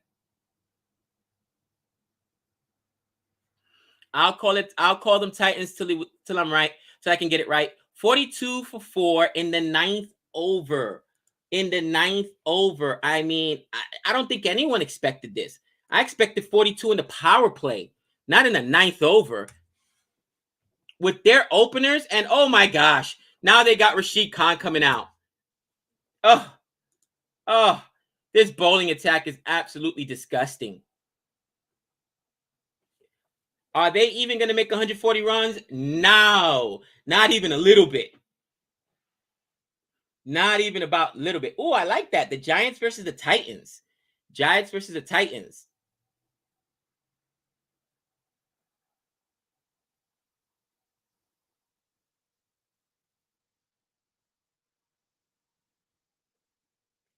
I'll call them Titans till I'm right, so I can get it right. 42 for 4 in the ninth over. In the ninth over. I mean, I don't think anyone expected this. I expected 42 in the power play, not in the ninth over. With their openers, and oh my gosh, now they got Rashid Khan coming out. Oh, this bowling attack is absolutely disgusting. Are they even going to make 140 runs? No, not even a little bit. Not even about a little bit. Oh, I like that. The Giants versus the Titans. Giants versus the Titans.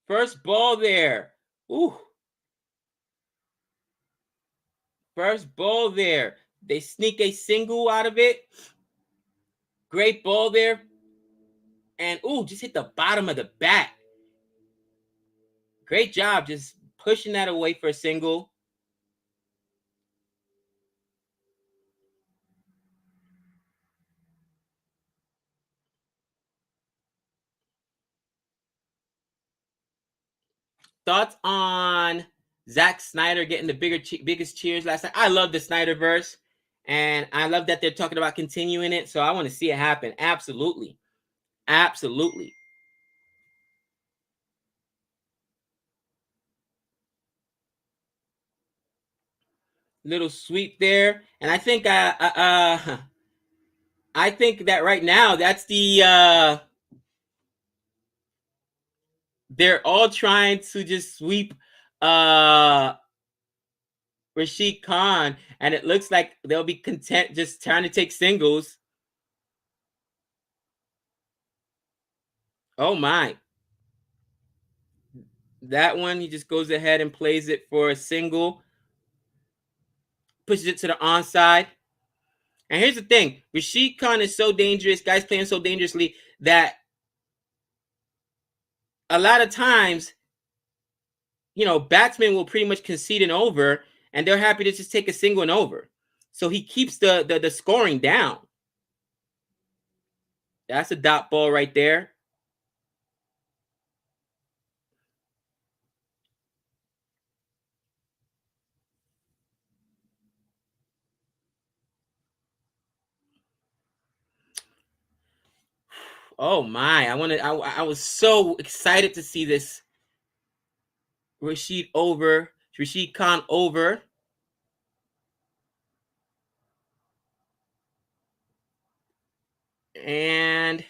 First ball there. Ooh. First ball there. They sneak a single out of it. Great ball there. And ooh, just hit the bottom of the bat. Great job just pushing that away for a single. Thoughts on Zack Snyder getting the biggest cheers last night? I love the Snyderverse, and I love that they're talking about continuing it. So I want to see it happen. Absolutely, absolutely. Little sweep there, and I think I think that right now that's the they're all trying to just sweep Rashid Khan, and it looks like they'll be content just trying to take singles. Oh my. That one, he just goes ahead and plays it for a single, pushes it to the onside. And here's the thing, Rashid Khan is so dangerous, guys playing so dangerously that a lot of times, batsmen will pretty much concede an over, and they're happy to just take a single and over. So he keeps the scoring down. That's a dot ball right there. Oh my! I was so excited to see this Rashid Khan over. And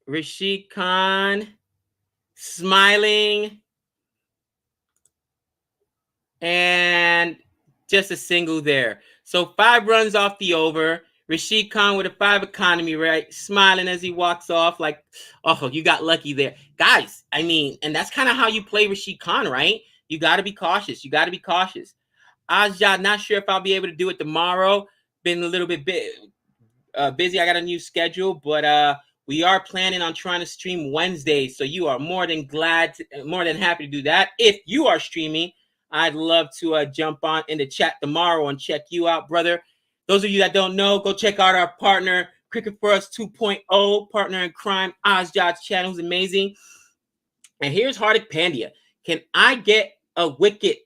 Rashid Khan smiling, and just a single there. So 5 runs off the over. Rashid Khan with a 5 economy, right? Smiling as he walks off like, oh, you got lucky there. Guys, I mean, and that's kind of how you play Rashid Khan, right? You got to be cautious. Azja, not sure if I'll be able to do it tomorrow. Been a little bit busy. I got a new schedule, but we are planning on trying to stream Wednesdays. So you are more than happy to do that. If you are streaming, I'd love to jump on in the chat tomorrow and check you out, brother. Those of you that don't know, go check out our partner, Cricket for Us 2.0, partner in crime, Azjad's channel is amazing. And here's Hardik Pandya. Can I get a wicket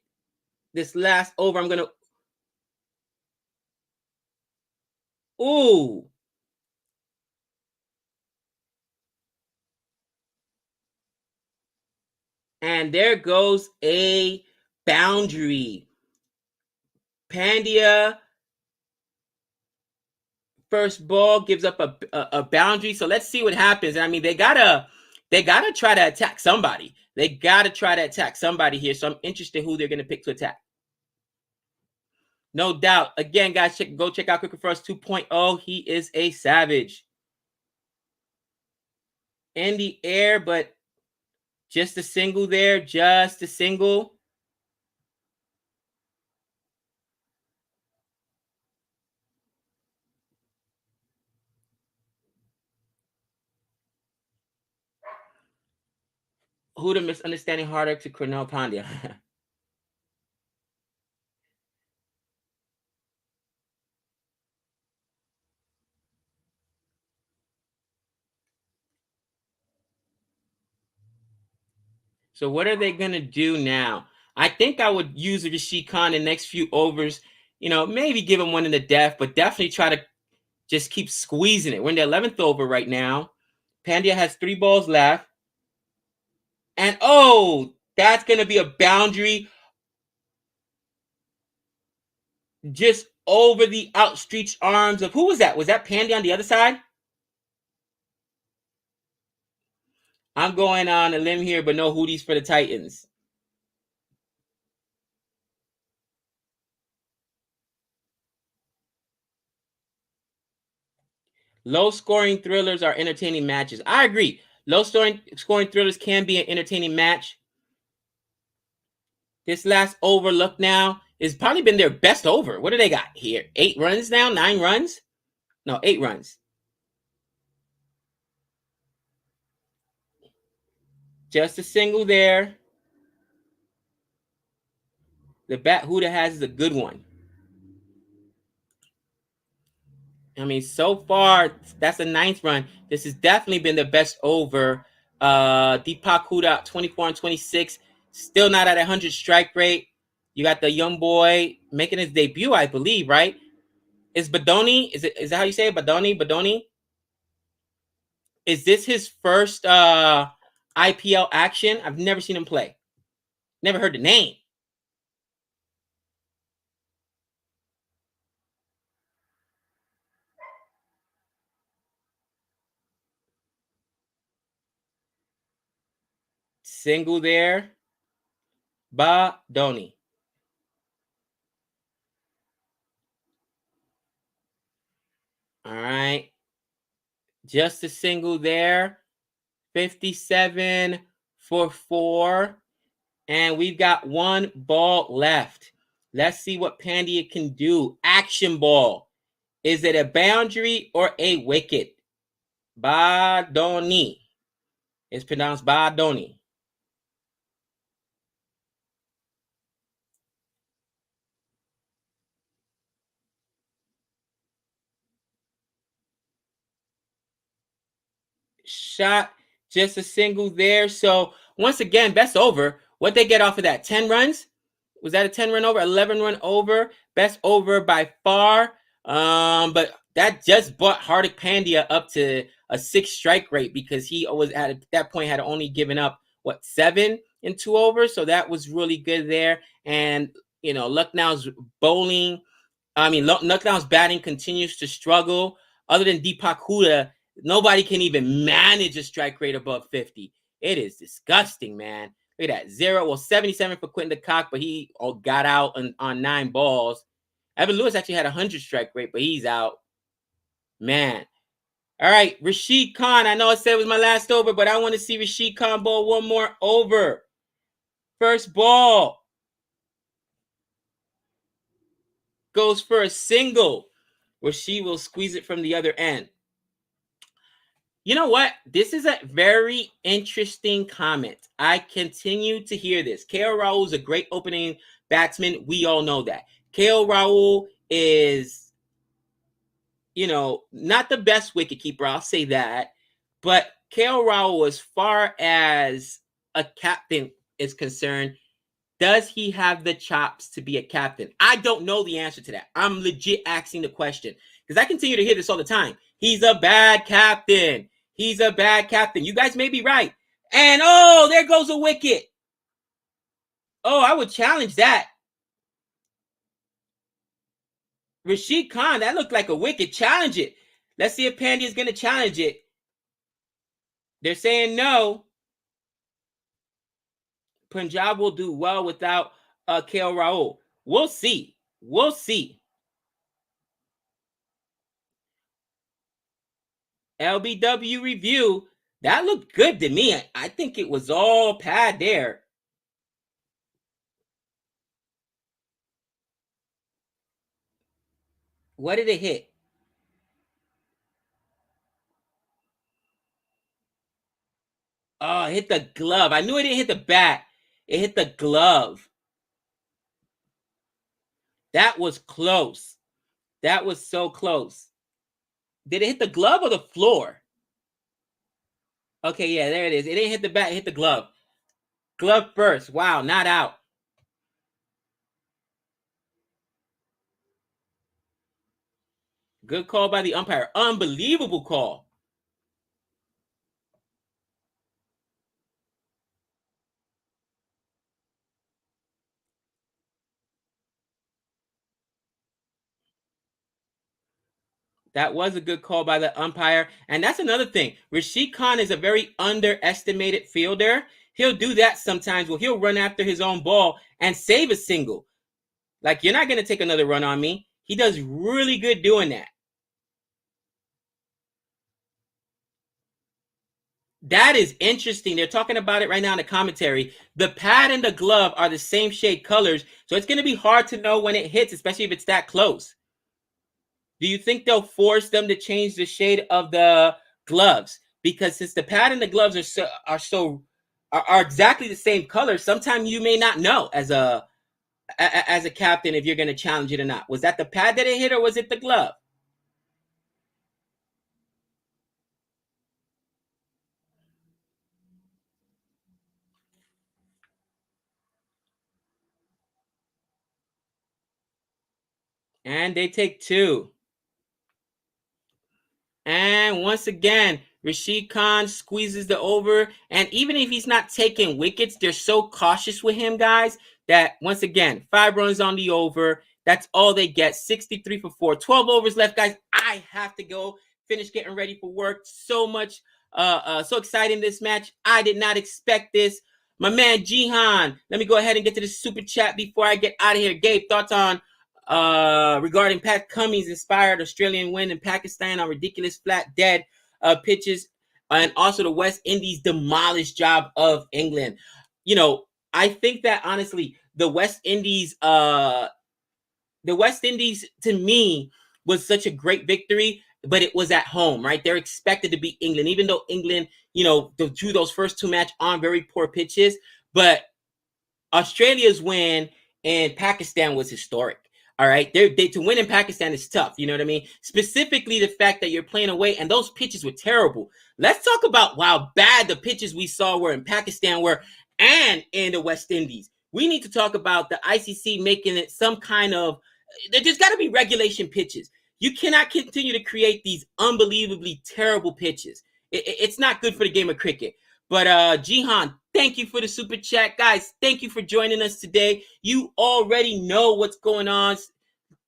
This last over, I'm going to... Ooh. And there goes a boundary. Pandya, first ball, gives up a boundary. So let's see what happens. I mean, they gotta try to attack somebody. They gotta try to attack somebody here. So I'm interested who they're gonna pick to attack. No doubt. Again, guys, go check out Cricket Frost 2.0. He is a savage. In the air, but just a single there. Just a single. Who the misunderstanding harder to Cornell Pandya? So what are they going to do now? I think I would use Rashid Khan the next few overs. Maybe give him one in the death, but definitely try to just keep squeezing it. We're in the 11th over right now. Pandya has 3 balls left. And, that's going to be a boundary just over the outstretched arms of... Who was that? Was that Pandya on the other side? I'm going on a limb here, but no hooties for the Titans. Low-scoring thrillers are entertaining matches. I agree. Low-scoring thrillers can be an entertaining match. This last over, look now, has probably been their best over. What do they got here? 8 runs now? 9 runs? No, 8 runs. Just a single there. The bat Huda has is a good one. I mean, so far, that's the 9th run. This has definitely been the best over. Deepak Huda, 24 and 26. Still not at 100 strike rate. You got the young boy making his debut, I believe, right? Is Badoni, is that how you say it? Badoni? Is this his first IPL action? I've never seen him play. Never heard the name. Single there. Badoni. All right. Just a single there. 57 for 4. And we've got 1 ball left. Let's see what Pandya can do. Action ball. Is it a boundary or a wicket? Badoni. It's pronounced Badoni. Shot, just a single there. So once again, best over. What they get off of that? 10 runs? Was that a 10-run over? 11-run over? Best over by far. But that just brought Hardik Pandya up to a 6 strike rate because he was at that point had only given up 7 in 2 overs. So that was really good there. And Lucknow's bowling. Lucknow's batting continues to struggle. Other than Deepak Huda, nobody can even manage a strike rate above 50. It is disgusting, man. Look at that. 0. Well, 77 for Quinton de Kock, but he got out on 9 balls. Evan Lewis actually had 100 strike rate, but he's out. Man. All right, Rashid Khan. I know I said it was my last over, but I want to see Rashid Khan bowl one more over. First ball. Goes for a single, where she will squeeze it from the other end. You know what? This is a very interesting comment. I continue to hear this. KL Rahul is a great opening batsman. We all know that. KL Rahul is, not the best wicketkeeper. I'll say that. But KL Rahul, as far as a captain is concerned, Does he have the chops to be a captain? I don't know the answer to that. I'm legit asking the question because I continue to hear this all the time. He's a bad captain. He's a bad captain. You guys may be right. And oh, there goes a wicket. Oh, I would challenge that. Rashid Khan, that looked like a wicket. Challenge it. Let's see if Pandya is going to challenge it. They're saying no. Punjab will do well without KL Rahul. We'll see. We'll see. LBW review. That looked good to me. I think it was all pad there. What did it hit? Oh, it hit the glove. I knew it didn't hit the bat. It hit the glove. That was close. That was so close. Did it hit the glove or the floor? Okay, yeah, there it is. It didn't hit the bat. It hit the glove. Glove first. Wow, not out. Good call by the umpire. Unbelievable call. That was a good call by the umpire. And that's another thing. Rashid Khan is a very underestimated fielder. He'll do that sometimes where he'll run after his own ball and save a single. Like, you're not going to take another run on me. He does really good doing that. That is interesting. They're talking about it right now in the commentary. The pad and the glove are the same shade colors, so it's going to be hard to know when it hits, especially if it's that close. Do you think they'll force them to change the shade of the gloves? Because since the pad and the gloves are exactly the same color, sometimes you may not know as a captain if you're going to challenge it or not. Was that the pad that it hit, or was it the glove? And they take two. And once again, Rashid Khan squeezes the over. And even if he's not taking wickets, they're so cautious with him, guys, that once again, 5 runs on the over. That's all they get. 63 for 4. 12 overs left, guys. I have to go finish getting ready for work. So much, so exciting this match. I did not expect this. My man Jihan, let me go ahead and get to the super chat before I get out of here. Gabe, thoughts on regarding Pat Cummins' inspired Australian win in Pakistan on ridiculous flat dead pitches, and also the West Indies demolished job of England. You know, I think that honestly, the West Indies to me was such a great victory, but it was at home, right? They're expected to beat England, even though England, you know, drew those first 2 matches on very poor pitches. But Australia's win in Pakistan was historic. All right, to win in Pakistan is tough. You know what I mean? Specifically, the fact that you're playing away and those pitches were terrible. Let's talk about how bad the pitches we saw were in Pakistan were, and in the West Indies. We need to talk about the ICC making it some kind of. There's got to be regulation pitches. You cannot continue to create these unbelievably terrible pitches. It's not good for the game of cricket. But Jihan, thank you for the super chat. Guys, thank you for joining us today. You already know what's going on.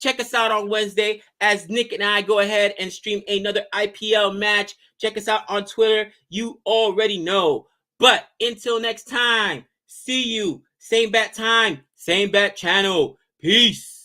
Check us out on Wednesday as Nick and I go ahead and stream another IPL match. Check us out on Twitter. You already know. But until next time, see you. Same bat time, same bat channel. Peace.